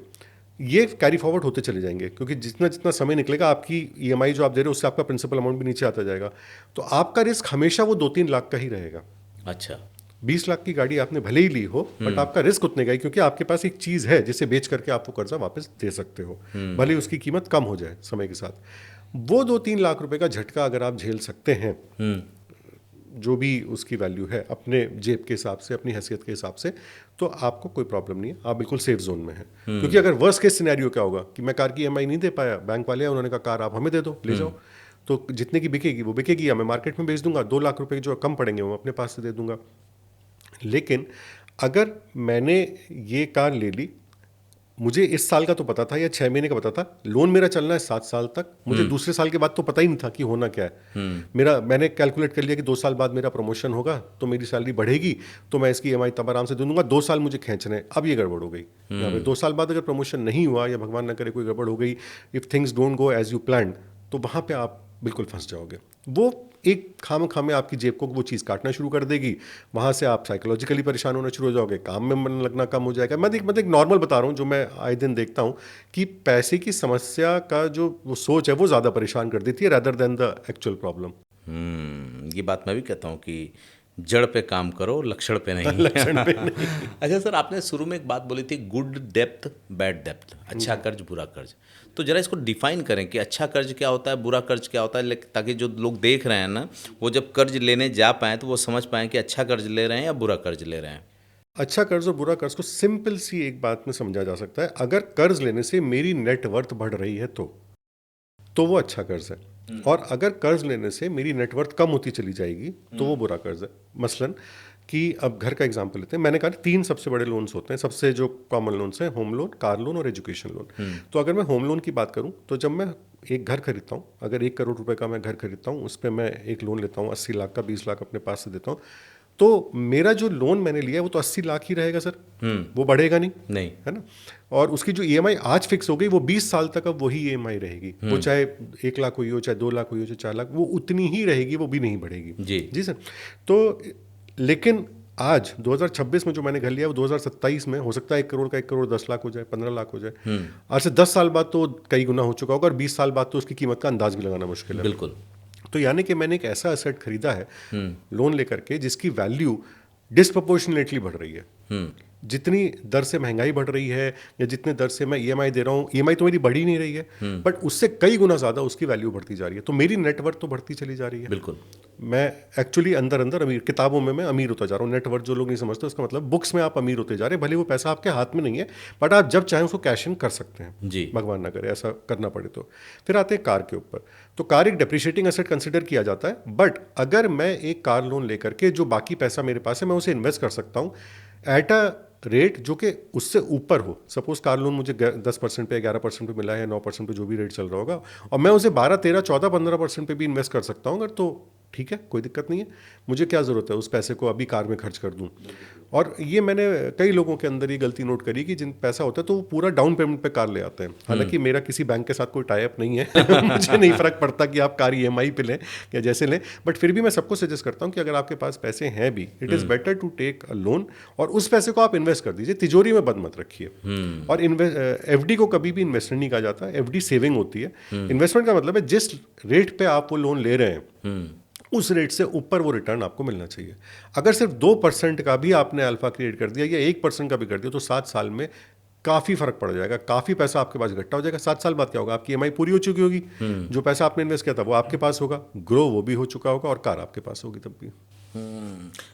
ये कैरी फॉरवर्ड होते चले जाएंगे, क्योंकि जितना जितना समय निकलेगा आपकी ईएमआई जो आप दे रहे हो उससे आपका प्रिंसिपल अमाउंट भी नीचे आता जाएगा। तो आपका रिस्क हमेशा वो 2-3 लाख का ही रहेगा। अच्छा। 20 लाख की गाड़ी आपने भले ही ली हो, बट आपका रिस्क उतने का ही, क्योंकि आपके पास एक चीज़ है जिसे बेच करके आप वो कर्जा वापस दे सकते हो, भले ही उसकी कीमत कम हो जाए समय के साथ। वो 2-3 लाख रुपए का झटका अगर आप झेल सकते हैं, जो भी उसकी वैल्यू है अपने जेब के हिसाब से, अपनी हैसियत के हिसाब से, तो आपको कोई प्रॉब्लम नहीं है, आप बिल्कुल सेफ जोन में हैं। क्योंकि अगर वर्स्ट केस सिनेरियो क्या होगा कि मैं कार की ईएमआई नहीं दे पाया, बैंक वाले हैं, उन्होंने कहा कार आप हमें दे दो, ले जाओ, तो जितने की बिकेगी वो बिकेगी, या मैं मार्केट में बेच दूंगा, 2 लाख रुपए जो कम पड़ेंगे वो अपने पास से दे दूंगा। लेकिन अगर मैंने ये कार ले ली, मुझे इस साल का तो पता था या 6 महीने का पता था, लोन मेरा चलना है 7 साल तक, मुझे दूसरे साल के बाद तो पता ही नहीं था कि होना क्या है। मैंने कैलकुलेट कर लिया कि 2 साल बाद मेरा प्रमोशन होगा तो मेरी सैलरी बढ़ेगी, तो मैं इसकी ईएमआई तब आराम से दे दूंगा, 2 साल मुझे खींचने हैं। अब ये गड़बड़ हो गई। यहाँ पे 2 साल बाद अगर प्रमोशन नहीं हुआ या भगवान न करे कोई गड़बड़ हो गई, if things don't go as you plan, तो वहाँ पे आप बिल्कुल फंस जाओगे। वो एक खाम आपकी जेब को वो चीज़ काटना शुरू कर देगी, वहाँ से आप साइकोलॉजिकली परेशान होना शुरू हो जाओगे, काम में मन लगना कम हो जाएगा। मैं एक नॉर्मल बता रहा हूँ जो मैं आए दिन देखता हूँ कि पैसे की समस्या का जो वो सोच है वो ज़्यादा परेशान कर देती है rather than the actual problem. ये बात मैं भी कहता हूँ कि जड़ पे काम करो, लक्षण पे नहीं। लक्षण पे नहीं। अच्छा सर, आपने शुरू में एक बात बोली थी, गुड डेप्थ बैड डेप्थ, अच्छा कर्ज बुरा कर्ज। तो जरा इसको डिफाइन करें कि अच्छा कर्ज क्या होता है, बुरा कर्ज क्या होता है, ताकि जो लोग देख रहे हैं ना, वो जब कर्ज लेने जा पाएँ तो वो समझ पाएँ कि अच्छा कर्ज ले रहे हैं या बुरा कर्ज ले रहे हैं। अच्छा कर्ज और बुरा कर्ज को सिंपल सी एक बात में समझा जा सकता है, अगर कर्ज लेने से मेरी नेटवर्थ बढ़ रही है तो वो अच्छा कर्ज है, और अगर कर्ज लेने से मेरी नेटवर्थ कम होती चली जाएगी तो वो बुरा कर्ज है। मसलन कि अब घर का एग्जांपल लेते हैं, मैंने कहा 3 सबसे बड़े लोन्स होते हैं, सबसे जो कॉमन लोन्स हैं, होम लोन, कार लोन और एजुकेशन लोन। तो अगर मैं होम लोन की बात करूं, तो जब मैं एक घर खरीदता हूं, अगर 1 करोड़ रुपए का मैं घर खरीदता हूं, उस पर मैं एक लोन लेता हूं 80 लाख का, 20 लाख अपने पास से देता हूं, तो मेरा जो लोन मैंने लिया है वो तो 80 लाख ही रहेगा सर, वो बढ़ेगा नहीं, है ना। और उसकी जो ईएमआई आज फिक्स हो गई वो 20 साल तक अब वही ईएमआई रहेगी, वो चाहे 1 लाख हुई हो, चाहे 2 लाख हुई हो, चाहे 4 लाख, वो उतनी ही रहेगी, वो भी नहीं बढ़ेगी। जी सर। तो लेकिन आज 2026 में जो मैंने घर लिया वो 2027 में हो सकता है 1 करोड़ का 1 करोड़ 10 लाख हो जाए, 15 लाख हो जाए। आज से 10 साल बाद तो कई गुना हो चुका होगा, और 20 साल बाद तो उसकी कीमत का अंदाज भी लगाना मुश्किल है। बिल्कुल। तो यानी कि मैंने एक ऐसा एसेट खरीदा है लोन लेकर के जिसकी वैल्यू डिस्प्रपोर्शनेटली बढ़ रही है। जितनी दर से महंगाई बढ़ रही है या जितने दर से मैं ईएमआई दे रहा हूँ, ईएमआई तो मेरी बढ़ी नहीं रही है, बट उससे कई गुना ज़्यादा उसकी वैल्यू बढ़ती जा रही है, तो मेरी नेटवर्थ तो बढ़ती चली जा रही है। बिल्कुल। मैं एक्चुअली अंदर अंदर अमीर, किताबों में मैं अमीर होता जा रहा हूँ। नेटवर्थ जो लोग नहीं समझते उसका मतलब बुक्स में आप अमीर होते जा रहे हैं, भले वो पैसा आपके हाथ में नहीं है, बट आप जब चाहें उसको कैश इन कर सकते हैं जी। भगवान ना करे ऐसा करना पड़े तो। फिर आते हैं कार के ऊपर, तो कार एक डेप्रिशिएटिंग एसेट कंसिडर किया जाता है, बट अगर मैं एक कार लोन लेकर के जो बाकी पैसा मेरे पास है मैं उसे इन्वेस्ट कर सकता हूँ एट अ रेट जो कि उससे ऊपर हो। सपोज कार लोन मुझे 10% पे 11% पे मिला है, 9% पे जो भी रेट चल रहा होगा, और मैं उसे 12, 13, 14, 15% पे भी इन्वेस्ट कर सकता हूँ अगर, तो ठीक है, कोई दिक्कत नहीं है। मुझे क्या ज़रूरत है उस पैसे को अभी कार में खर्च कर दूँ। और ये मैंने कई लोगों के अंदर ये गलती नोट करी कि जिन पैसा होता है तो वो पूरा डाउन पेमेंट पे कार ले आते हैं। हालांकि मेरा किसी बैंक के साथ कोई टाई अप नहीं है मुझे नहीं फ़र्क पड़ता कि आप कार ईएमआई पे लें या जैसे लें, बट फिर भी मैं सबको सजेस्ट करता हूँ कि अगर आपके पास पैसे हैं भी, it is better to take a loan और उस पैसे को आप इन्वेस्ट कर दीजिए, तिजोरी में बंद मत रखिए। और एफडी को कभी भी इन्वेस्टमेंट नहीं कहा जाता, एफडी सेविंग होती है। इन्वेस्टमेंट का मतलब है जिस रेट पे आप वो लोन ले रहे हैं उस रेट से ऊपर वो रिटर्न आपको मिलना चाहिए। अगर सिर्फ 2% का भी आपने अल्फा क्रिएट कर दिया या 1% का भी कर दिया तो 7 साल में काफ़ी फर्क पड़ जाएगा, काफ़ी पैसा आपके पास इकट्ठा हो जाएगा। 7 साल बाद क्या होगा, आपकी ईएमआई पूरी हो चुकी होगी, जो पैसा आपने इन्वेस्ट किया था वो आपके पास होगा, ग्रो वो भी हो चुका होगा और कार आपके पास होगी तब भी।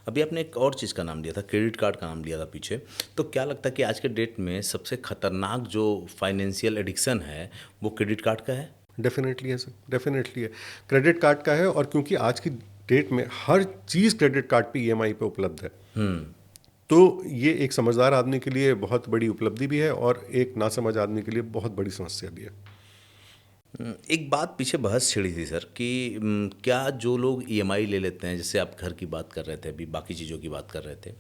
अभी आपने एक और चीज़ का नाम लिया था, क्रेडिट कार्ड का नाम लिया था पीछे, तो क्या लगता है कि आज के डेट में सबसे खतरनाक जो फाइनेंशियल एडिक्शन है वो क्रेडिट कार्ड का है? डेफिनेटली है सर, डेफिनेटली है, क्रेडिट कार्ड का है। और क्योंकि आज की डेट में हर चीज़ क्रेडिट कार्ड पे ईएमआई पे उपलब्ध है, तो ये एक समझदार आदमी के लिए बहुत बड़ी उपलब्धि भी है और एक नासमझ आदमी के लिए बहुत बड़ी समस्या भी है। एक बात पीछे बहस छिड़ी थी सर कि क्या जो लोग ईएमआई ले लेते हैं, जैसे आप घर की बात कर रहे थे, अभी बाकी चीज़ों की बात कर रहे थे,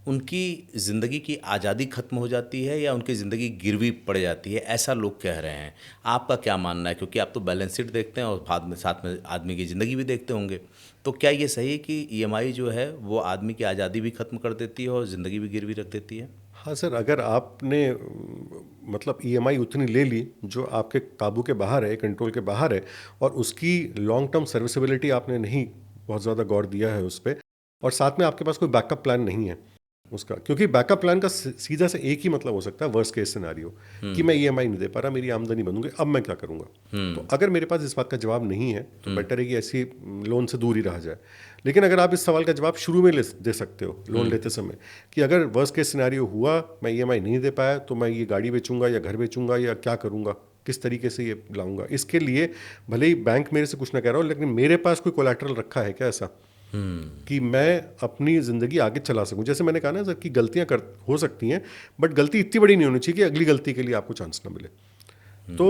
उनकी ज़िंदगी की आज़ादी ख़त्म हो जाती है या उनकी ज़िंदगी गिरवी पड़ जाती है, ऐसा लोग कह रहे हैं। आपका क्या मानना है? क्योंकि आप तो बैलेंस शीट देखते हैं और बाद में साथ में आदमी की ज़िंदगी भी देखते होंगे, तो क्या ये सही है कि ईएमआई जो है वो आदमी की आज़ादी भी ख़त्म कर देती है और ज़िंदगी भी गिरवी रख देती है? हाँ सर, अगर आपने मतलब ईएमआई उतनी ले ली जो आपके काबू के बाहर है, कंट्रोल के बाहर है, और उसकी लॉन्ग टर्म सर्विसेबिलिटी आपने नहीं बहुत ज़्यादा गौर दिया है उस पर, और साथ में आपके पास कोई बैकअप प्लान नहीं है उसका, क्योंकि बैकअप प्लान का सीधा से एक ही मतलब हो सकता है वर्स्ट केस सिनेरियो कि मैं ईएमआई नहीं दे पा रहा, मेरी आमदनी बंद होगी, अब मैं क्या करूँगा। तो अगर मेरे पास इस बात का जवाब नहीं है तो बेटर है कि ऐसी लोन से दूर ही रहा जाए। लेकिन अगर आप इस सवाल का जवाब शुरू में दे सकते हो लोन लेते समय कि अगर वर्स्ट केस सिनेरियो हुआ, मैं ईएमआई नहीं दे पाया, तो मैं ये गाड़ी बेचूंगा या घर बेचूंगा या क्या करूँगा, किस तरीके से ये लाऊंगा। इसके लिए भले ही बैंक मेरे से कुछ ना कह रहा हो, लेकिन मेरे पास कोई कोलैटरल रखा है क्या ऐसा कि मैं अपनी ज़िंदगी आगे चला सकूं। जैसे मैंने कहा ना सर कि गलतियां हो सकती हैं, बट गलती इतनी बड़ी नहीं होनी चाहिए कि अगली गलती के लिए आपको चांस ना मिले। तो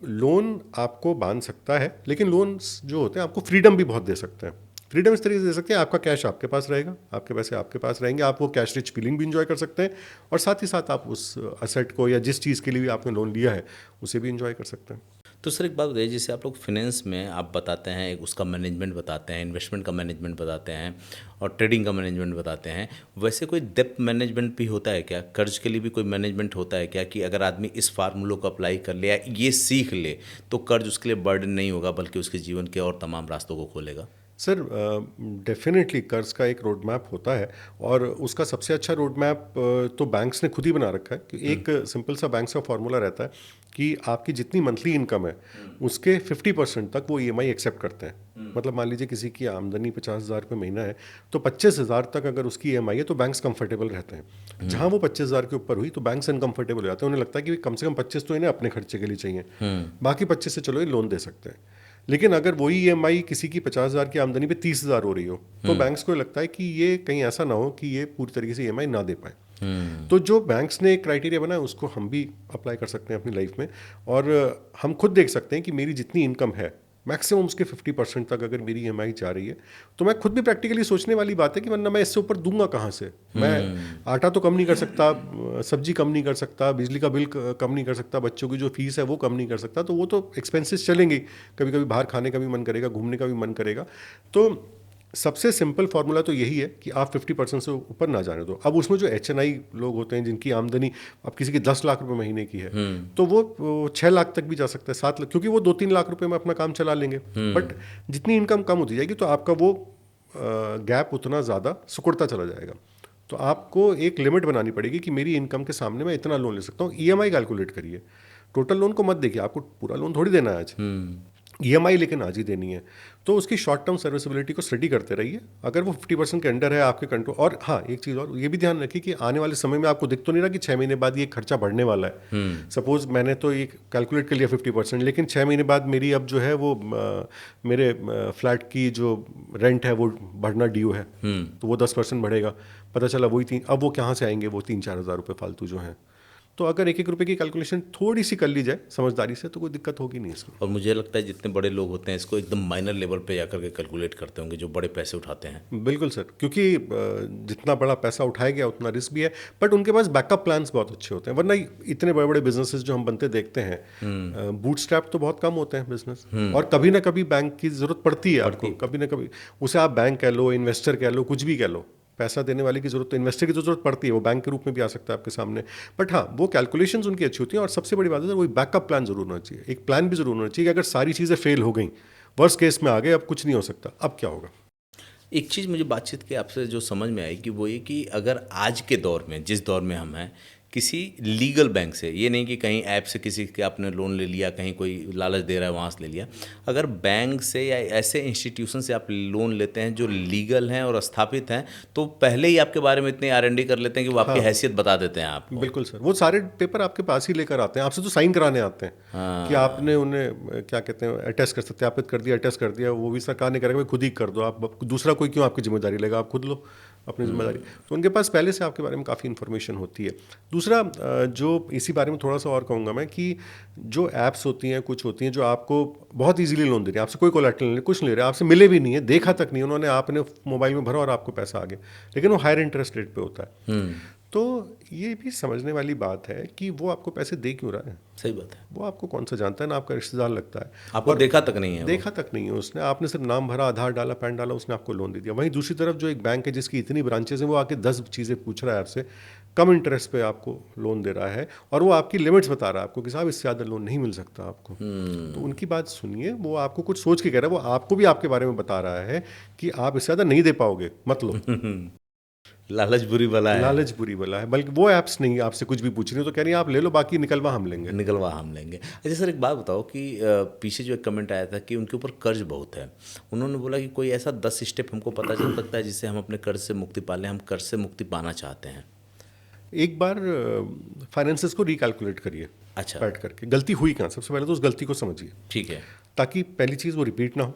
लोन आपको बांध सकता है, लेकिन लोन्स जो होते हैं आपको फ्रीडम भी बहुत दे सकते हैं। फ्रीडम इस तरीके से दे सकते हैं, आपका कैश आपके पास रहेगा, आपके पैसे आपके पास रहेंगे, आप वो कैश रिच फीलिंग भी इंजॉय कर सकते हैं, और साथ ही साथ आप उस असेट को या जिस चीज़ के लिए भी आपने लोन लिया है उसे भी इंजॉय कर सकते हैं। तो सर एक बात बताइए, जैसे आप लोग फाइनेंस में आप बताते हैं, एक उसका मैनेजमेंट बताते हैं, इन्वेस्टमेंट का मैनेजमेंट बताते हैं और ट्रेडिंग का मैनेजमेंट बताते हैं, वैसे कोई डेप्थ मैनेजमेंट भी होता है क्या? कर्ज के लिए भी कोई मैनेजमेंट होता है क्या कि अगर आदमी इस फार्मूलों को अप्लाई कर ले या ये सीख ले तो कर्ज उसके लिए बर्डन नहीं होगा बल्कि उसके जीवन के और तमाम रास्तों को खोलेगा? सर डेफिनेटली कर्ज का एक रोड मैप होता है, और उसका सबसे अच्छा रोड मैप तो बैंक्स ने खुद ही बना रखा है कि एक सिंपल सा बैंक्स का फॉर्मूला रहता है कि आपकी जितनी मंथली इनकम है उसके 50% तक वो ईएमआई एक्सेप्ट करते हैं। मतलब मान लीजिए किसी की आमदनी 50,000 रुपये महीना है, तो 25,000 तक अगर उसकी ईएमआई है तो बैंक्स कंफर्टेबल रहते हैं। जहाँ वो 25,000 के ऊपर हुई तो बैंक्स अनकंफर्टेबल हो जाते हैं, उन्हें लगता है कि कम से कम 25 तो इन्हें अपने खर्चे के लिए चाहिए, बाकी 25 से चलो ये लोन दे सकते हैं। लेकिन अगर वही ईएमआई किसी की 50,000 की आमदनी पे 30,000 हो रही हो तो बैंक्स को लगता है कि ये कहीं ऐसा ना हो कि ये पूरी तरीके से ईएमआई ना दे पाए। तो जो बैंक्स ने एक क्राइटेरिया बनाया उसको हम भी अप्लाई कर सकते हैं अपनी लाइफ में, और हम खुद देख सकते हैं कि मेरी जितनी इनकम है मैक्सिमम उसके 50% तक अगर मेरी ईएमआई जा रही है, तो मैं खुद भी प्रैक्टिकली सोचने वाली बात है कि वरना मैं इससे ऊपर दूंगा कहाँ से। मैं आटा तो कम नहीं कर सकता, सब्जी कम नहीं कर सकता, बिजली का बिल कम नहीं कर सकता, बच्चों की जो फीस है वो कम नहीं कर सकता, तो वो तो एक्सपेंसेस चलेंगे। कभी कभी बाहर खाने का भी मन करेगा, घूमने का भी मन करेगा। तो सबसे सिंपल फार्मूला तो यही है कि आप 50% से ऊपर ना जाने दो। अब उसमें जो एचएनआई लोग होते हैं जिनकी आमदनी अब किसी की 10 लाख रुपए महीने की है, तो वो 6 लाख तक भी जा सकता है, 7 लाख, क्योंकि वो 2-3 लाख रुपए में अपना काम चला लेंगे। बट जितनी इनकम कम होती जाएगी तो आपका वो गैप उतना ज़्यादा सिकुड़ता चला जाएगा। तो आपको एक लिमिट बनानी पड़ेगी कि मेरी इनकम के सामने मैं इतना लोन ले सकता हूँ। ईएमआई कैलकुलेट करिए, टोटल लोन को मत देखिए, आपको पूरा लोन थोड़ी देना है आज, ईएमआई लेकिन आज ही देनी है। तो उसकी शॉर्ट टर्म सर्विसेबिलिटी को स्टडी करते रहिए, अगर वो 50% के अंडर है आपके कंट्रोल। और हाँ, एक चीज़ और ये भी ध्यान रखिए कि आने वाले समय में आपको दिख तो नहीं रहा कि 6 महीने बाद ये खर्चा बढ़ने वाला है। सपोज मैंने तो ये कैलकुलेट कर लिया 50%, लेकिन 6 महीने बाद मेरी अब जो है वो मेरे फ्लैट की जो रेंट है वो बढ़ना ड्यू है, तो वो 10% बढ़ेगा। पता चला वही अब वो कहाँ से आएंगे वो 3-4 हज़ार रुपये फालतू जो हैं। तो अगर एक एक रुपये की कैलकुलेशन थोड़ी सी कर ली जाए समझदारी से तो कोई दिक्कत होगी नहीं इसमें। और मुझे लगता है जितने बड़े लोग होते हैं इसको एकदम माइनर लेवल पे जाकर के कैलकुलेट करते होंगे जो बड़े पैसे उठाते हैं। बिल्कुल सर, क्योंकि जितना बड़ा पैसा उठाया गया उतना रिस्क भी है, बट उनके पास बैकअप प्लान्स बहुत अच्छे होते हैं। वरना इतने बड़े बड़े बिजनेसेस जो हम बनते देखते हैं, बूटस्ट्रैप तो बहुत कम होते हैं बिजनेस, और कभी ना कभी बैंक की ज़रूरत पड़ती है आपको, कभी ना कभी। उसे आप बैंक कह लो, इन्वेस्टर कह लो, कुछ भी कह लो, पैसा देने वाले की जरूरत, तो इन्वेस्टर की तो जरूरत पड़ती है, वो बैंक के रूप में भी आ सकता है आपके सामने। बट हाँ, वो कैलकुलेशंस उनकी अच्छी होती हैं। और सबसे बड़ी बात है वही बैकअप प्लान जरूर होना चाहिए, एक प्लान भी जरूर होना चाहिए कि अगर सारी चीज़ें फेल हो गई, वर्स्ट केस में आ गए, अब कुछ नहीं हो सकता, अब क्या होगा। एक चीज़ मुझे बातचीत के आपसे जो समझ में आई कि वो ये कि अगर आज के दौर में, जिस दौर में हम हैं, किसी लीगल बैंक से, ये नहीं कि कहीं ऐप से किसी के आपने लोन ले लिया, कहीं कोई लालच दे रहा है वहाँ से ले लिया, अगर बैंक से या ऐसे इंस्टीट्यूशन से आप लोन लेते हैं जो लीगल हैं और स्थापित हैं, तो पहले ही आपके बारे में इतनी R&D कर लेते हैं कि वो आपकी हैसियत बता देते हैं आपको। बिल्कुल सर, वो सारे पेपर आपके पास ही लेकर आते हैं, आपसे तो साइन कराने आते हैं कि आपने उन्हें क्या कहते हैं अटेस्ट कर, सत्यापित कर दिया, अटेस्ट कर दिया। वो भी सरकार ने करेगा, खुद ही कर दो आप, दूसरा कोई क्यों आपकी जिम्मेदारी लेगा, आप खुद लो अपनी जिम्मेदारी। तो उनके पास पहले से आपके बारे में काफ़ी इन्फॉर्मेशन होती है। दूसरा, जो इसी बारे में थोड़ा सा और कहूँगा मैं, कि जो ऐप्स होती हैं, कुछ होती हैं जो आपको बहुत इजीली लोन दे रही है, आपसे कोई कोलैटरल नहीं, कुछ नहीं ले रहे, आपसे मिले भी नहीं है, देखा तक नहीं उन्होंने, आपने मोबाइल में भरा और आपको पैसा आ गया, लेकिन वो हायर इंटरेस्ट रेट पे होता है। तो ये भी समझने वाली बात है कि वो आपको पैसे दे क्यों रहा है। सही बात है। वो आपको कौन सा जानता है, ना आपका रिश्तेदार लगता है, आपको देखा तक नहीं है, देखा तक नहीं है उसने, आपने सिर्फ नाम भरा, आधार डाला, पैन डाला, उसने आपको लोन दे दिया। वहीं दूसरी तरफ जो एक बैंक है जिसकी इतनी ब्रांचेस हैं, वो आके 10 चीज़ें पूछ रहा है आपसे, कम इंटरेस्ट पे आपको लोन दे रहा है, और वो आपकी लिमिट्स बता रहा है आपको कि साहब इससे ज़्यादा लोन नहीं मिल सकता आपको। तो उनकी बात सुनिए, वो आपको कुछ सोच के कह रहा है, वो आपको भी आपके बारे में बता रहा है कि आप इससे ज़्यादा नहीं दे पाओगे, मत लो। लालच बुरी बला है। लालच बुरी बला है, बल्कि वो ऐप्स नहीं आपसे कुछ भी पूछ रही हो तो कह रही है आप ले लो, बाकी निकलवा हम लेंगे। निकलवा हम लेंगे। अच्छा सर, एक बात बताओ कि पीछे जो एक कमेंट आया था कि उनके ऊपर कर्ज बहुत है, उन्होंने बोला कि कोई ऐसा 10 स्टेप हमको पता चल सकता है जिससे हम अपने कर्ज से मुक्ति पा लें, हम कर्ज से मुक्ति पाना चाहते हैं। एक बार फाइनेंसेस को रिकैलकुलेट करिए, अच्छा, बैठ करके गलती हुई कहाँ, सबसे पहले तो उस गलती को समझिए, ठीक है, ताकि पहली चीज़ वो रिपीट ना हो।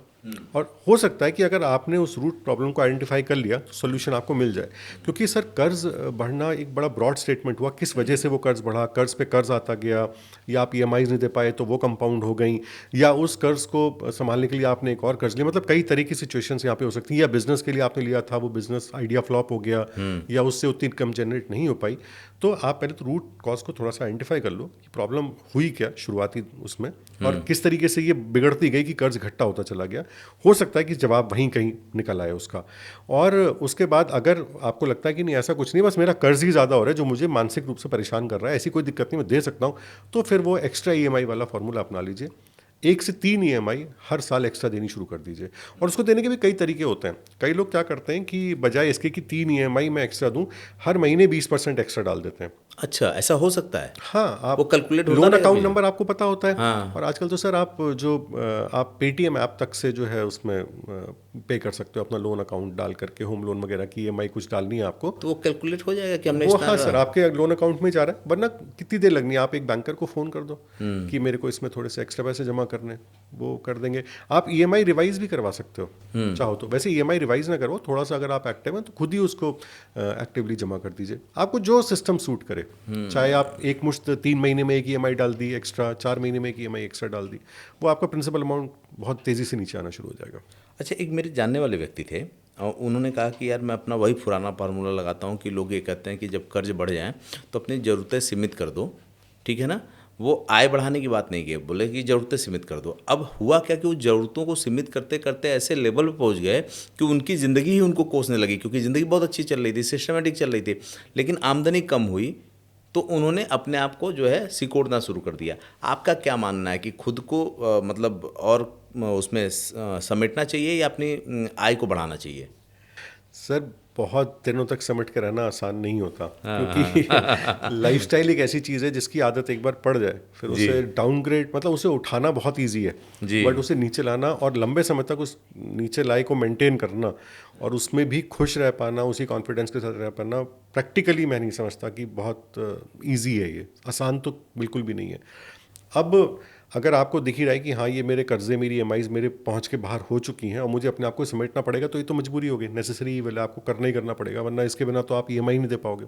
और हो सकता है कि अगर आपने उस रूट प्रॉब्लम को आइडेंटिफाई कर लिया तो सोल्यूशन आपको मिल जाए। क्योंकि सर, कर्ज बढ़ना एक बड़ा ब्रॉड स्टेटमेंट हुआ, किस वजह से वो कर्ज बढ़ा, कर्ज पे कर्ज आता गया, या आप EMIs नहीं दे पाए तो वो कंपाउंड हो गई, या उस कर्ज को संभालने के लिए आपने एक और कर्ज लिया। मतलब कई तरह की सिचुएशंस यहाँ पे हो सकती हैं, या बिजनेस के लिए आपने लिया था, वो बिजनेस आइडिया फ्लॉप हो गया, या उससे उतनी इनकम जनरेट नहीं हो पाई। तो आप पहले तो रूट कॉज को थोड़ा सा आइडेंटिफाई कर लो कि प्रॉब्लम हुई क्या शुरुआती उसमें, और किस तरीके से ये बिगड़ती गई कि कर्ज घट्टा होता चला गया। हो सकता है कि जवाब वहीं कहीं निकल आए उसका। और उसके बाद अगर आपको लगता है कि नहीं ऐसा कुछ नहीं, बस मेरा कर्ज ही ज़्यादा हो रहा है जो मुझे मानसिक रूप से परेशान कर रहा है, ऐसी कोई दिक्कत नहीं, मैं दे सकता हूँ, तो फिर वो एक्स्ट्रा EMI वाला फॉर्मूला अपना लीजिए। 1 से 3 EMI हर साल एक्स्ट्रा देनी शुरू कर दीजिए। और उसको देने के भी कई तरीके होते हैं। कई लोग क्या करते हैं कि बजाय इसके कि 3 EMI मैं एक्स्ट्रा दूं, हर महीने 20% एक्स्ट्रा डाल देते हैं। अच्छा, ऐसा हो सकता है। हाँ, आप वो कैलकुलेट होता लोन रहेगा अकाउंट भी। नंबर आपको पता होता है। हाँ। और आजकल तो सर आप जो आप पेटीएम ऐप तक से जो है उसमें पे कर सकते हो अपना लोन अकाउंट डाल करके, होम लोन वगैरह की EMI कुछ डालनी है आपको तो वो कैलकुलेट हो जाएगा कि हमने वो, इतना। हाँ सर, आपके लोन अकाउंट में जा रहा है। वरना कितनी देर लगनी है, आप एक बैंकर को फ़ोन कर दो कि मेरे को इसमें थोड़े से एक्स्ट्रा पैसे जमा करने, वो कर देंगे। आप EMI रिवाइज भी करवा सकते हो चाहो तो। वैसे EMI रिवाइज ना करो, थोड़ा सा अगर आप एक्टिव हैं तो खुद ही उसको एक्टिवली जमा कर दीजिए, आपको जो सिस्टम सूट करे। चाहे आप एक मुश्त 3 महीने में एक EMI डाल दी एक्स्ट्रा, 4 महीने में एक EMI एक्स्ट्रा डाल दी, वो आपका प्रिंसिपल अमाउंट बहुत तेज़ी से नीचे आना शुरू हो जाएगा। अच्छा, एक मेरे जानने वाले व्यक्ति थे और उन्होंने कहा कि यार मैं अपना वही पुराना फार्मूला लगाता हूँ कि लोग ये कहते हैं कि जब कर्ज बढ़ जाए तो अपनी ज़रूरतें सीमित कर दो, ठीक है ना। वो आय बढ़ाने की बात नहीं की, बोले कि ज़रूरतें सीमित कर दो। अब हुआ क्या कि वो ज़रूरतों को सीमित करते करते ऐसे लेवल पर पहुँच गए कि उनकी ज़िंदगी ही उनको कोसने लगी, क्योंकि ज़िंदगी बहुत अच्छी चल रही थी, सिस्टमेटिक चल रही थी, लेकिन आमदनी कम हुई तो उन्होंने अपने आप को जो है सिकोड़ना शुरू कर दिया। आपका क्या मानना है कि खुद को मतलब और उसमें समेटना चाहिए या अपनी आय को बढ़ाना चाहिए? सर, बहुत दिनों तक समझ के रहना आसान नहीं होता, क्योंकि लाइफस्टाइल एक ऐसी चीज़ है जिसकी आदत एक बार पड़ जाए फिर जी उसे डाउनग्रेड, मतलब उसे उठाना बहुत ईजी है, जी बट उसे नीचे लाना और लंबे समय तक उस नीचे लाई को मेंटेन करना और उसमें भी खुश रह पाना, उसी कॉन्फिडेंस के साथ रह पाना, प्रैक्टिकली मैं नहीं समझता कि बहुत ईजी है। ये आसान तो बिल्कुल भी नहीं है। अब अगर आपको दिख ही रहा है कि हाँ ये मेरे कर्जे, मेरी ईएमआईज़ मेरे पहुंच के बाहर हो चुकी हैं और मुझे अपने आप को समेटना पड़ेगा, तो ये तो मजबूरी होगी, नेसेसरी इविल है, आपको करना ही करना पड़ेगा, वरना इसके बिना तो आप ईएमआई नहीं दे पाओगे।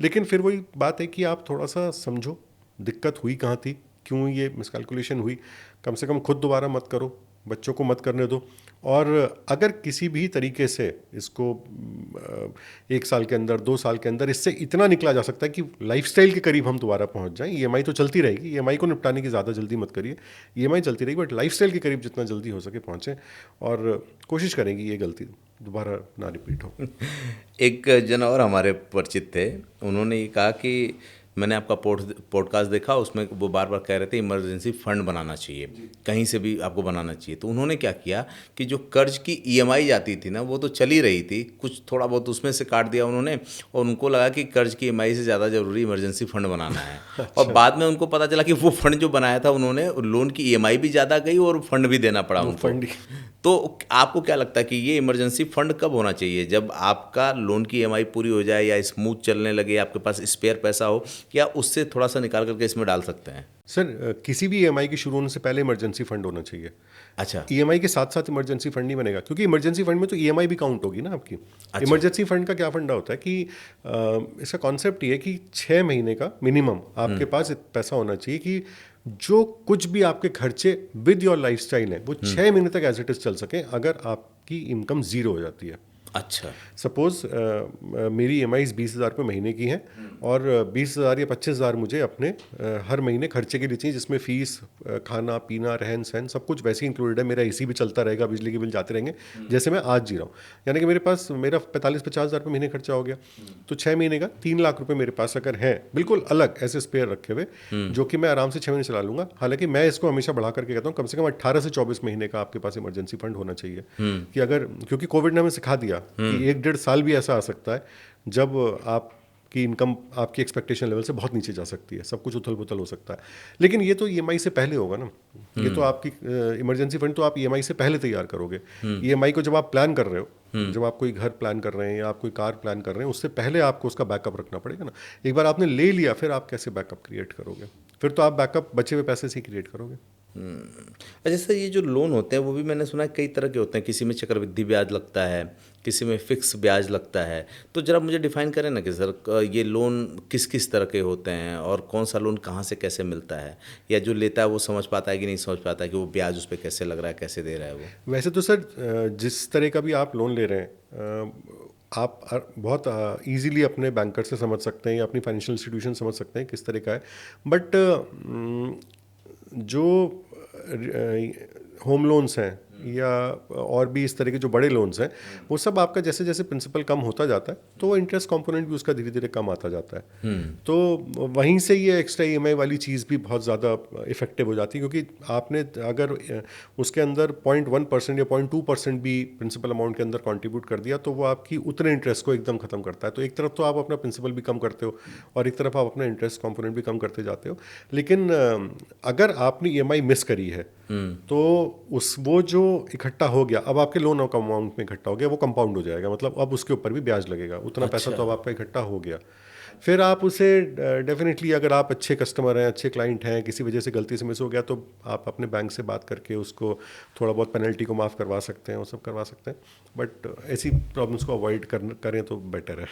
लेकिन फिर वही बात है कि आप थोड़ा सा समझो दिक्कत हुई कहाँ थी, क्यों ये मिसकैलकुलेशन हुई, कम से कम खुद दोबारा मत करो, बच्चों को मत करने दो। और अगर किसी भी तरीके से इसको 1 साल के अंदर, 2 साल के अंदर इससे इतना निकला जा सकता है कि लाइफस्टाइल के करीब हम दोबारा पहुंच जाएं, ईएमआई तो चलती रहेगी, ईएमआई को निपटाने की ज़्यादा जल्दी मत करिए, ईएमआई चलती रहेगी, बट लाइफस्टाइल के करीब जितना जल्दी हो सके पहुँचें और कोशिश करेंगे ये गलती दोबारा ना रिपीट हो। एक जन और हमारे परिचित थे, उन्होंने ये कहा कि मैंने आपका पॉडकास्ट देखा, उसमें वो बार बार कह रहे थे इमरजेंसी फंड बनाना चाहिए, कहीं से भी आपको बनाना चाहिए। तो उन्होंने क्या किया कि जो कर्ज की ईएमआई जाती थी ना, वो तो चली रही थी, कुछ थोड़ा बहुत उसमें से काट दिया उन्होंने, और उनको लगा कि कर्ज की ईएमआई से ज़्यादा ज़रूरी इमरजेंसी फंड बनाना है। अच्छा। और बाद में उनको पता चला कि वो फंड जो बनाया था उन्होंने, लोन की ईएमआई भी ज़्यादा गई और फंड भी देना पड़ा वो उनको। फंड तो आपको क्या लगता है कि ये इमरजेंसी फंड कब होना चाहिए? जब आपका लोन की ईएमआई पूरी हो जाए या स्मूथ चलने लगे, आपके पास स्पेयर पैसा हो, या उससे थोड़ा सा निकाल करके इसमें डाल सकते हैं? सर, किसी भी ईएमआई की शुरू होने से पहले इमरजेंसी फंड होना चाहिए। अच्छा ईएमआई के साथ साथ इमरजेंसी फंड नहीं बनेगा, क्योंकि इमरजेंसी फंड में तो ईएमआई भी काउंट होगी ना आपकी। अच्छा। इमरजेंसी फंड का क्या फंडा होता है कि इसका कॉन्सेप्ट ये है कि 6 महीने का मिनिमम आपके पास पैसा होना चाहिए कि जो कुछ भी आपके खर्चे विद योर लाइफस्टाइल है वो 6 महीने तक एज इट इज चल सके, अगर आपकी इनकम जीरो हो जाती है। अच्छा सपोज मेरी ईएमआईज़ 20,000 रुपये महीने की हैं और 20,000 या 25,000 मुझे अपने हर महीने खर्चे के लिए चाहिए, जिसमें फ़ीस, खाना पीना, रहन सहन सब कुछ वैसे ही इंक्लूडेड है। मेरा एसी भी चलता रहेगा, बिजली के बिल जाते रहेंगे जैसे मैं आज जी रहा हूँ। यानी कि मेरे पास मेरा 45-50,000 रुपये महीने खर्चा हो गया, तो 6 महीने का 3 लाख रुपये मेरे पास अगर हैं बिल्कुल अलग ऐसे स्पेयर रखे हुए, जो कि मैं आराम से 6 महीने चला लूँगा। हालांकि मैं इसको हमेशा बढ़ा करके कहता हूँ कम से कम 18 से 24 महीने का आपके पास इमरजेंसी फंड होना चाहिए। कि अगर, क्योंकि कोविड ने हमें सिखा दिया कि 1-1.5 साल भी ऐसा आ सकता है जब आपकी इनकम आपकी एक्सपेक्टेशन लेवल से बहुत नीचे जा सकती है, सब कुछ उथल पुथल हो सकता है। लेकिन ये तो ईएमआई से पहले होगा ना, ये तो आपकी इमरजेंसी फंड तो आप ईएमआई से पहले तैयार करोगे। ईएमआई को जब आप प्लान कर रहे हो, जब आप कोई घर प्लान कर रहे हैं या आप कोई कार प्लान कर रहे हैं, उससे पहले आपको उसका बैकअप रखना पड़ेगा ना। एक बार आपने ले लिया, फिर आप कैसे बैकअप क्रिएट करोगे? फिर तो आप बैकअप बचे हुए पैसे से ही क्रिएट करोगे। अच्छा सर, ये जो लोन होते हैं वो भी मैंने सुना है कई तरह के होते हैं, किसी में चक्रवृद्धि ब्याज लगता है, किसी में फिक्स ब्याज लगता है। तो जरा मुझे डिफाइन करें ना कि सर ये लोन किस किस तरह के होते हैं और कौन सा लोन कहाँ से कैसे मिलता है, या जो लेता है वो समझ पाता है कि नहीं समझ पाता है कि वो ब्याज उस पर कैसे लग रहा है, कैसे दे रहा है वो? वैसे तो सर जिस तरह का भी आप लोन ले रहे हैं, आप बहुत इजीली अपने बैंकर से समझ सकते हैं या अपनी फाइनेंशियल इंस्टीट्यूशन समझ सकते हैं किस तरह का है। बट जो होम लोन्स हैं या और भी इस तरह के जो बड़े लोन्स हैं, वो सब आपका जैसे जैसे प्रिंसिपल कम होता जाता है तो वो इंटरेस्ट कंपोनेंट भी उसका धीरे धीरे कम आता जाता है। तो वहीं से ये एक्स्ट्रा ईएमआई वाली चीज़ भी बहुत ज़्यादा इफेक्टिव हो जाती है, क्योंकि आपने अगर उसके अंदर 0.1% या 0.2% भी प्रिंसिपल अमाउंट के अंदर कंट्रीब्यूट कर दिया तो वो आपकी उतने इंटरेस्ट को एकदम ख़त्म करता है। तो एक तरफ तो आप अपना प्रिंसिपल भी कम करते हो और एक तरफ आप अपना इंटरेस्ट कंपोनेंट भी कम करते जाते हो। लेकिन अगर आपने ईएमआई मिस करी है तो वो जो इकट्ठा हो गया, अब आपके लोन अमाउंट में इकट्ठा हो गया, वो कंपाउंड हो जाएगा, मतलब अब उसके ऊपर भी ब्याज लगेगा। उतना पैसा तो अब आपका इकट्ठा हो गया। फिर आप उसे डेफिनेटली, अगर आप अच्छे कस्टमर हैं, अच्छे क्लाइंट हैं, किसी वजह से गलती से मिस हो गया, तो आप अपने बैंक से बात करके उसको थोड़ा बहुत पेनल्टी को माफ़ करवा सकते हैं, वो सब करवा सकते हैं। बट ऐसी प्रॉब्लम्स को अवॉइड करें तो बेटर है।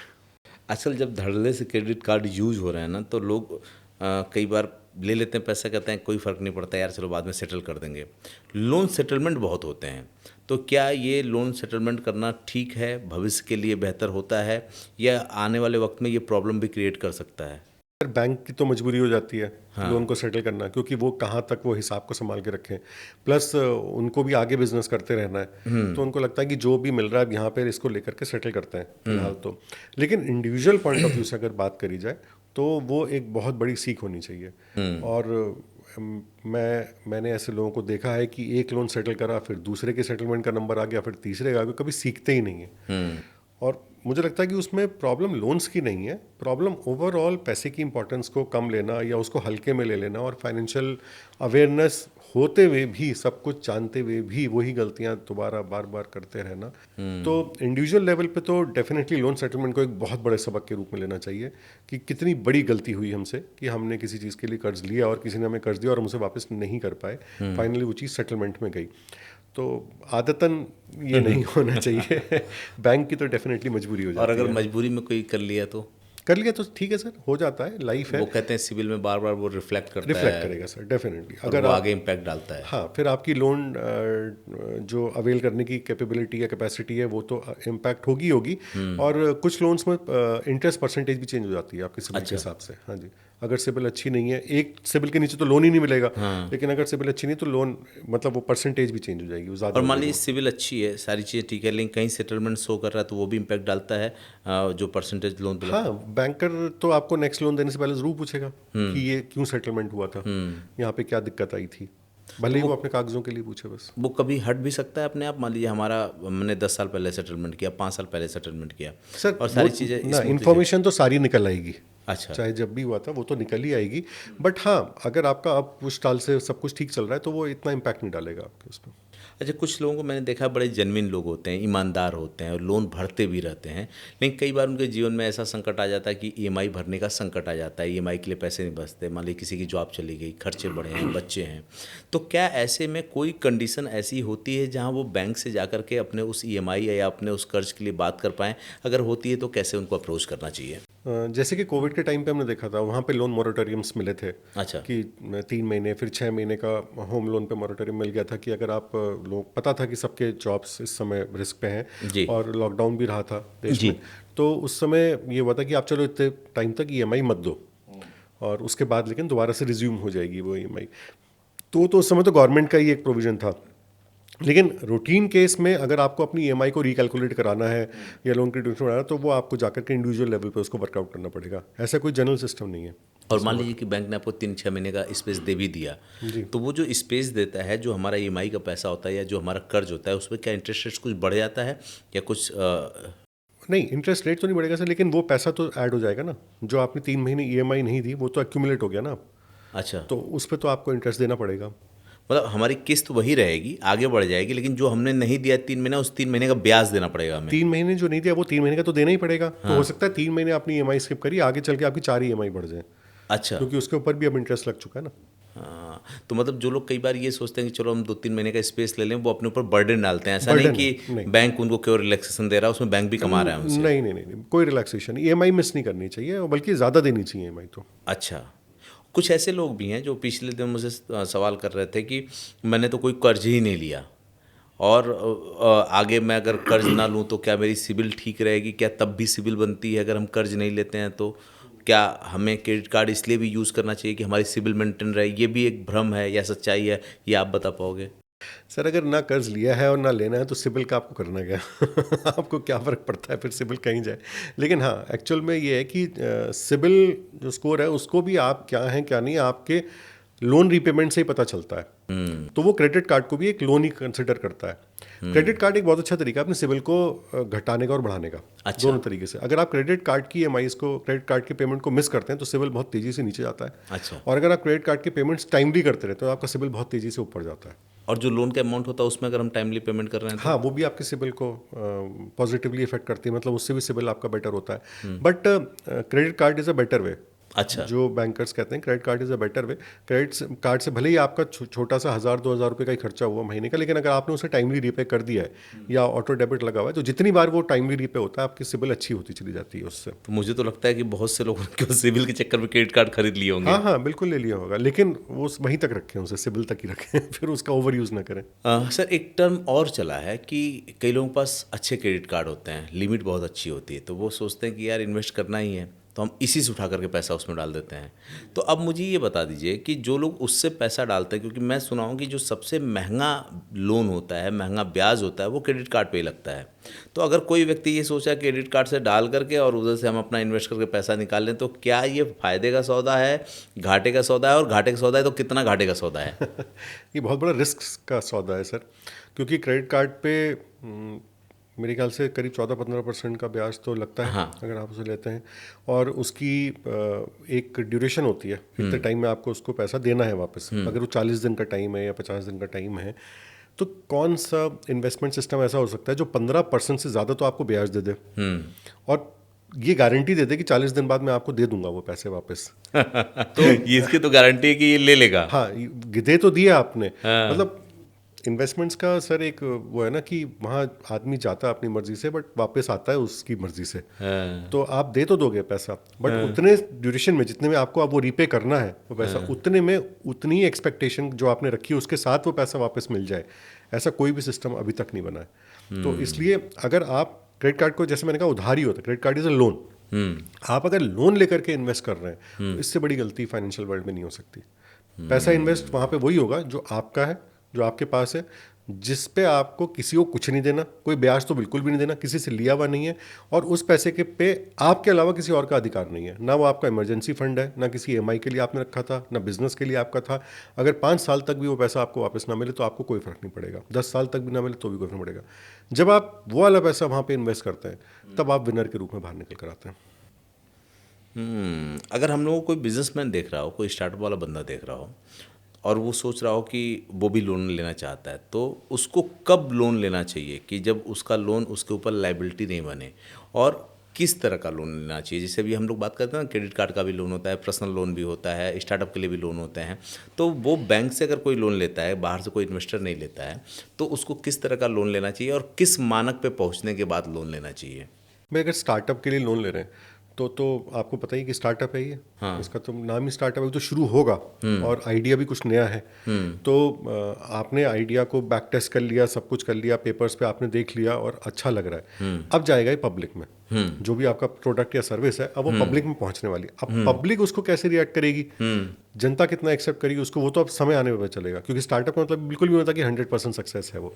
आजकल जब धड़ल्ले से क्रेडिट कार्ड यूज हो रहे हैं ना, तो लोग कई बार ले लेते हैं पैसा, कहते हैं कोई फ़र्क नहीं पड़ता यार, चलो बाद में सेटल कर देंगे। लोन सेटलमेंट बहुत होते हैं, तो क्या ये लोन सेटलमेंट करना ठीक है, भविष्य के लिए बेहतर होता है, या आने वाले वक्त में ये प्रॉब्लम भी क्रिएट कर सकता है? सर, बैंक की तो मजबूरी हो जाती है लोन को सेटल करना, क्योंकि वो कहाँ तक वो हिसाब को संभाल के रखें, प्लस उनको भी आगे बिजनेस करते रहना है। तो उनको लगता है कि जो भी मिल रहा है यहाँ पर इसको लेकर के सेटल करते हैं फिलहाल तो। लेकिन इंडिविजुअल पॉइंट ऑफ व्यू से अगर बात करी जाए तो वो एक बहुत बड़ी सीख होनी चाहिए। और मैंने ऐसे लोगों को देखा है कि एक लोन सेटल करा, फिर दूसरे के सेटलमेंट का नंबर आ गया, फिर तीसरे का आ गया, कभी सीखते ही नहीं है। और मुझे लगता है कि उसमें प्रॉब्लम लोन्स की नहीं है, प्रॉब्लम ओवरऑल पैसे की इंपॉर्टेंस को कम लेना या उसको हल्के में ले लेना, और फाइनेंशियल अवेयरनेस होते हुए भी, सब कुछ जानते हुए भी वही गलतियां दोबारा बार बार करते रहना। तो इंडिविजुअल लेवल पे तो डेफिनेटली लोन सेटलमेंट को एक बहुत बड़े सबक के रूप में लेना चाहिए कि कितनी बड़ी गलती हुई हमसे कि हमने किसी चीज़ के लिए कर्ज लिया और किसी ने हमें कर्ज दिया और हम उसे वापस नहीं कर पाए, फाइनली वो चीज़ सेटलमेंट में गई। तो आदतन ये नहीं होना चाहिए। बैंक की तो डेफिनेटली मजबूरी हो और जाती अगर है। मजबूरी में कोई कर लिया तो कर लिया तो ठीक है सर, हो जाता है, लाइफ है। वो कहते हैं सिविल में बार बार वो रिफ्लेक्ट करता रिफ्लेक्ट है करेगा सर, डेफिनेटली। और अगर वो आप, आगे इम्पैक्ट डालता है। हाँ, फिर आपकी लोन जो अवेल करने की कैपेबिलिटी या कैपेसिटी है वो तो इम्पैक्ट होगी होगी। और कुछ लोन्स में इंटरेस्ट परसेंटेज भी चेंज हो जाती है आपके सिबिल के हिसाब से। हाँ जी, अगर सिबिल अच्छी नहीं है, एक सिबिल के नीचे तो लोन ही नहीं मिलेगा, लेकिन अगर सिबिल अच्छी नहीं तो लोन, मतलब वो परसेंटेज भी चेंज हो जाएगी, वो ज़्यादा और हो मान जाएगी। लीजिए सिविल अच्छी है, सारी चीज़ें ठीक है, लेकिन कहीं सेटलमेंट शो कर रहा है तो वो भी इम्पैक्ट डालता है जो परसेंटेज लोन पे लगता हाँ, बैंकर तो आपको नेक्स्ट लोन देने से पहले ज़रूर पूछेगा कि ये क्यों सेटलमेंट हुआ था, यहाँ पे क्या दिक्कत आई थी, भले ही वो अपने कागजों के लिए पूछे बस। है। वो कभी हट भी सकता है अपने आप। मान लीजिए हमने 10 साल पहले सेटलमेंट किया, 5 साल पहले सेटलमेंट किया सर और सारी वो चीज़ें ना, smoothly इन्फॉर्मेशन तो सारी निकल आएगी, अच्छा चाहे जब भी हुआ था वो तो निकल ही आएगी। बट हाँ, अगर आपका अब कुछ साल से सब कुछ ठीक चल रहा है तो वो इतना इम्पैक्ट नहीं डालेगा आपके उस पर। अच्छा, कुछ लोगों को मैंने देखा है बड़े जेन्युइन लोग होते हैं, ईमानदार होते हैं और लोन भरते भी रहते हैं, लेकिन कई बार उनके जीवन में ऐसा संकट आ जाता है कि ईएमआई भरने का संकट आ जाता है, ईएमआई के लिए पैसे नहीं बचते, मान लीजिए किसी की जॉब चली गई, खर्चे बढ़े हैं, बच्चे हैं। तो क्या ऐसे में कोई कंडीशन ऐसी होती है जहां वो बैंक से जाकर के अपने उस ईएमआई या अपने उस कर्ज के लिए बात कर पाएँ? अगर होती है तो कैसे उनको अप्रोच करना चाहिए? जैसे कि कोविड के टाइम पे हमने देखा था, वहाँ पे लोन मोरेटोरियम्स मिले थे अच्छा। कि 3 महीने, फिर 6 महीने का होम लोन पे मोरेटोरियम मिल गया था कि अगर आप लोग, पता था कि सबके जॉब्स इस समय रिस्क पे हैं जी और लॉकडाउन भी रहा था देश जी। में, तो उस समय ये हुआ था कि आप चलो इतने टाइम तक ईएमआई मत दो और उसके बाद लेकिन दोबारा से रिज्यूम हो जाएगी वो ईएमआई। तो उस समय तो गवर्नमेंट का ही एक प्रोविज़न था। लेकिन रूटीन केस में अगर आपको अपनी ईएमआई को रिकैलकुलेट कराना है या लोन की ड्यूरेशन बढ़ाना है, तो वो आपको जाकर के इंडिविजुअल लेवल पे उसको वर्कआउट करना पड़ेगा, ऐसा कोई जनरल सिस्टम नहीं है। और मान लीजिए कि बैंक ने आपको 3-6 महीने का स्पेस दे भी दिया, तो वो जो स्पेस देता है, जो हमारा ईएमआई का पैसा होता है या जो हमारा कर्ज होता है, उस पर क्या इंटरेस्ट रेट कुछ बढ़ जाता है या कुछ नहीं, इंटरेस्ट रेट तो नहीं बढ़ेगा सर, लेकिन वो पैसा तो ऐड हो जाएगा ना, जो आपने 3 महीने ईएमआई नहीं दी वो तो एक्यूमुलेट हो गया ना, अच्छा, तो उस पर तो आपको इंटरेस्ट देना पड़ेगा। मतलब हमारी किस्त वही रहेगी, आगे बढ़ जाएगी, लेकिन जो हमने नहीं दिया 3 महीना, उस 3 महीने का ब्याज देना पड़ेगा हमें। 3 महीने जो नहीं दिया वो 3 महीने का तो देना ही पड़ेगा। तो हो सकता है 3 महीने आपने ईएमआई स्किप करी, आगे चल के आपकी 4 ईएमआई बढ़ जाए, अच्छा। क्योंकि उसके ऊपर भी अब इंटरेस्ट लग चुका है ना। हाँ, तो मतलब जो लोग कई बार ये सोचते हैं कि चलो हम 2-3 महीने का स्पेस ले लें, वो अपने ऊपर बर्डन डालते हैं। ऐसा नहीं Burden कि नहीं। बैंक उनको क्यों रिलैक्सेशन दे रहा है, उसमें बैंक भी कमा रहा है उनसे। नहीं नहीं नहीं नहीं, कोई रिलैक्सेशन, ईएमआई मिस नहीं करनी चाहिए, और बल्कि ज़्यादा देनी चाहिए ईएमआई तो। अच्छा, कुछ ऐसे लोग भी हैं जो पिछले दिन मुझे सवाल कर रहे थे कि मैंने तो कोई कर्ज ही नहीं लिया और आगे मैं अगर कर्ज ना लूँ तो क्या मेरी सिबिल ठीक रहेगी? क्या तब भी सिबिल बनती है अगर हम कर्ज नहीं लेते हैं तो? क्या हमें क्रेडिट कार्ड इसलिए भी यूज़ करना चाहिए कि हमारी सिबिल मेंटेन रहे? ये भी एक भ्रम है या सच्चाई है, ये आप बता पाओगे? सर, अगर ना कर्ज लिया है और ना लेना है तो सिबिल का आपको करना क्या? आपको क्या फ़र्क पड़ता है, फिर सिबिल कहीं जाए। लेकिन हाँ, एक्चुअल में ये है कि सिबिल जो स्कोर है उसको भी आप क्या हैं क्या नहीं, आपके लोन रीपेमेंट से ही पता चलता है। तो वो क्रेडिट कार्ड को भी एक लोन ही कंसिडर करता है। क्रेडिट कार्ड एक बहुत अच्छा तरीका है अपने सिबिल को घटाने का और बढ़ाने का, अच्छा। दोनों तरीके से। अगर आप क्रेडिट कार्ड की ईएमआईज़ को, क्रेडिट कार्ड के पेमेंट को मिस करते हैं तो सिबिल बहुत तेज़ी से नीचे जाता है, अच्छा। और अगर आप क्रेडिट कार्ड के पेमेंट्स टाइमली करते रहते हो तो आपका सिबिल बहुत तेज़ी से ऊपर जाता है। और जो लोन का अमाउंट होता है उसमें अगर हम टाइमली पेमेंट कर रहे हैं तो? हाँ, वो भी आपके सिबिल को पॉजिटिवली इफेक्ट करती है, मतलब उससे भी सिबिल आपका बेटर होता है। But credit card is a better way. अच्छा। जो बैंकर्स कहते हैं credit card is a better way. Credit card से भले ही आपका छोटा सा 1,000-2,000 रुपये का ही खर्चा हुआ महीने का, लेकिन अगर आपने उसे टाइमली रीपे कर दिया है या ऑटो डेबिट लगा हुआ है, तो जितनी बार वो टाइमली रीपे होता है आपकी सिबिल अच्छी होती चली जाती है उससे। तो मुझे तो लगता है कि बहुत से लोगों ने सिबिल के चक्कर में क्रेडिट कार्ड खरीद लिए होंगे। हाँ हाँ, बिल्कुल ले लिया होगा, लेकिन वो वहीं तक रखें, उसे सिबिल तक ही रखें, फिर उसका ओवर यूज़ ना करें। सर, एक टर्म और चला है कि कई लोगों के पास अच्छे क्रेडिट कार्ड होते हैं, लिमिट बहुत अच्छी होती है, तो वो सोचते हैं कि यार इन्वेस्ट करना ही है तो हम इसी से उठा करके पैसा उसमें डाल देते हैं। तो अब मुझे ये बता दीजिए कि जो लोग उससे पैसा डालते हैं, क्योंकि मैं सुना हूँ कि जो सबसे महंगा लोन होता है, महंगा ब्याज होता है, वो क्रेडिट कार्ड पे ही लगता है। तो अगर कोई व्यक्ति ये सोचा क्रेडिट कार्ड से डाल करके और उधर से हम अपना इन्वेस्ट करके पैसा निकाल लें, तो क्या ये फ़ायदे का सौदा है, घाटे का सौदा है? और घाटे का सौदा है तो कितना घाटे का सौदा है? ये बहुत बड़ा रिस्क का सौदा है सर, क्योंकि क्रेडिट कार्ड पे मेरे ख्याल से करीब 14-15% का ब्याज तो लगता है हाँ। अगर आप उसे लेते हैं, और उसकी एक ड्यूरेशन होती है, इतने टाइम में आपको उसको पैसा देना है वापस। अगर वो 40 दिन का टाइम है या 50 दिन का टाइम है, तो कौन सा इन्वेस्टमेंट सिस्टम ऐसा हो सकता है जो 15% से ज़्यादा तो आपको ब्याज दे दे और ये गारंटी दे दे कि 40 दिन बाद मैं आपको दे दूंगा वो पैसे वापस। तो ये इसकी तो गारंटी है कि ये ले लेगा। हाँ, दे तो दिया आपने, हाँ। मतलब इन्वेस्टमेंट्स का सर एक वो है ना कि वहाँ आदमी जाता है अपनी मर्जी से बट वापस आता है उसकी मर्जी से। हाँ। तो आप दे तो दोगे पैसा, बट उतने ड्यूरेशन में जितने में आपको अब वो रीपे करना है वो पैसा, उतने में उतनी ही एक्सपेक्टेशन जो आपने रखी है उसके साथ वो पैसा वापस मिल जाए, ऐसा कोई भी सिस्टम अभी तक नहीं बना है। तो इसलिए अगर आप क्रेडिट कार्ड को, जैसे मैंने कहा, उधारी होता है, credit card is a loan. आप अगर लोन लेकर के इन्वेस्ट कर रहे हैं तो इससे बड़ी गलती फाइनेंशियल वर्ल्ड में नहीं हो सकती। पैसा इन्वेस्ट वहाँ पे वही होगा जो आपका है, जो आपके पास है, जिस पे आपको किसी को कुछ नहीं देना, कोई ब्याज तो बिल्कुल भी नहीं देना, किसी से लिया हुआ नहीं है, और उस पैसे के पे आपके अलावा किसी और का अधिकार नहीं है। ना वो आपका इमरजेंसी फंड है, ना किसी ईएमआई के लिए आपने रखा था, ना बिजनेस के लिए आपका था। अगर 5 साल तक भी वो पैसा आपको वापस ना मिले तो आपको कोई फर्क नहीं पड़ेगा, 10 साल तक भी ना मिले तो भी कोई फर्क नहीं पड़ेगा। जब आप वो वाला पैसा वहाँ पे इन्वेस्ट करते हैं तब आप विनर के रूप में बाहर निकल कर आते हैं। अगर हम लोगों को कोई बिजनेसमैन देख रहा हो, कोई स्टार्टअप वाला बंदा देख रहा हो और वो सोच रहा हो कि वो भी लोन लेना चाहता है, तो उसको कब लोन लेना चाहिए कि जब उसका लोन उसके ऊपर लाइबिलिटी नहीं बने, और किस तरह का लोन लेना चाहिए? जैसे अभी हम लोग बात करते हैं ना, क्रेडिट कार्ड का भी लोन होता है, पर्सनल लोन भी होता है, स्टार्टअप के लिए भी लोन होते हैं। तो वो बैंक से अगर कोई लोन लेता है, बाहर से कोई इन्वेस्टर नहीं लेता है, तो उसको किस तरह का लोन लेना चाहिए और किस मानक पे पहुंचने के बाद लोन लेना चाहिए? मैं अगर स्टार्टअप के लिए लोन ले रहे हैं तो आपको पता ही कि स्टार्टअप है ये। हाँ। इसका तो नाम ही स्टार्टअप है, तो शुरू होगा और आइडिया भी कुछ नया है। तो आपने आइडिया को बैक टेस्ट कर लिया, सब कुछ कर लिया, पेपर्स पे आपने देख लिया और अच्छा लग रहा है। अब जाएगा ये पब्लिक में, जो भी आपका प्रोडक्ट या सर्विस है अब वो पब्लिक में पहुंचने वाली है। अब पब्लिक उसको कैसे रिएक्ट करेगी, जनता कितना एक्सेप्ट करेगी उसको, वो तो अब समय आने में पता चलेगा, क्योंकि स्टार्टअप का मतलब बिल्कुल भी होता कि 100% सक्सेस है वो।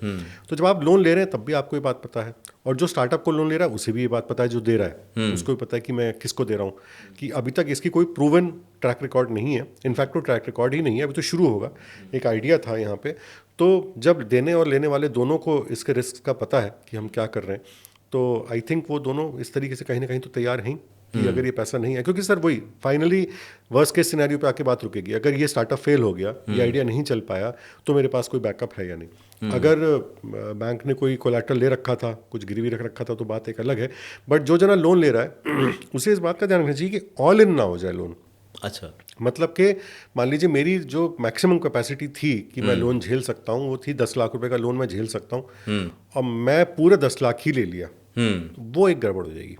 तो जब आप लोन ले रहे हैं तब भी आपको ये बात पता है, और जो स्टार्टअप को लोन ले रहा है उसे भी ये बात पता है, जो दे रहा है उसको भी पता है कि मैं किसको दे रहा हूँ, कि अभी तक इसकी कोई प्रूवन ट्रैक रिकॉर्ड नहीं है। इनफैक्ट वो ट्रैक रिकॉर्ड ही नहीं है, अभी तो शुरू होगा। एक आइडिया था यहाँ पे, तो जब देने और लेने वाले दोनों को इसके रिस्क का पता है कि हम क्या कर रहे हैं, तो आई थिंक वो दोनों इस तरीके से कहीं ना कहीं तो तैयार हैं कि अगर ये पैसा नहीं है, क्योंकि सर वही फाइनली वर्स्ट केस सिनेरियो पे आके बात रुकेगी। अगर ये स्टार्टअप फेल हो गया, ये आइडिया नहीं चल पाया, तो मेरे पास कोई बैकअप है या नहीं। अगर बैंक ने कोई कोलैटरल ले रखा था, कुछ गिरवी रख रखा था, तो बात एक अलग है। बट जो जना लोन ले रहा है उसे इस बात का ध्यान रखना चाहिए कि ऑल इन ना हो जाए लोन। अच्छा। मतलब कि मान लीजिए मेरी जो मैक्सिमम कैपेसिटी थी कि मैं लोन झेल सकता हूँ, वो थी 10 लाख रुपए का लोन मैं झेल सकता हूँ, और मैं पूरे 10 लाख ही ले लिया, वो एक गड़बड़ हो जाएगी।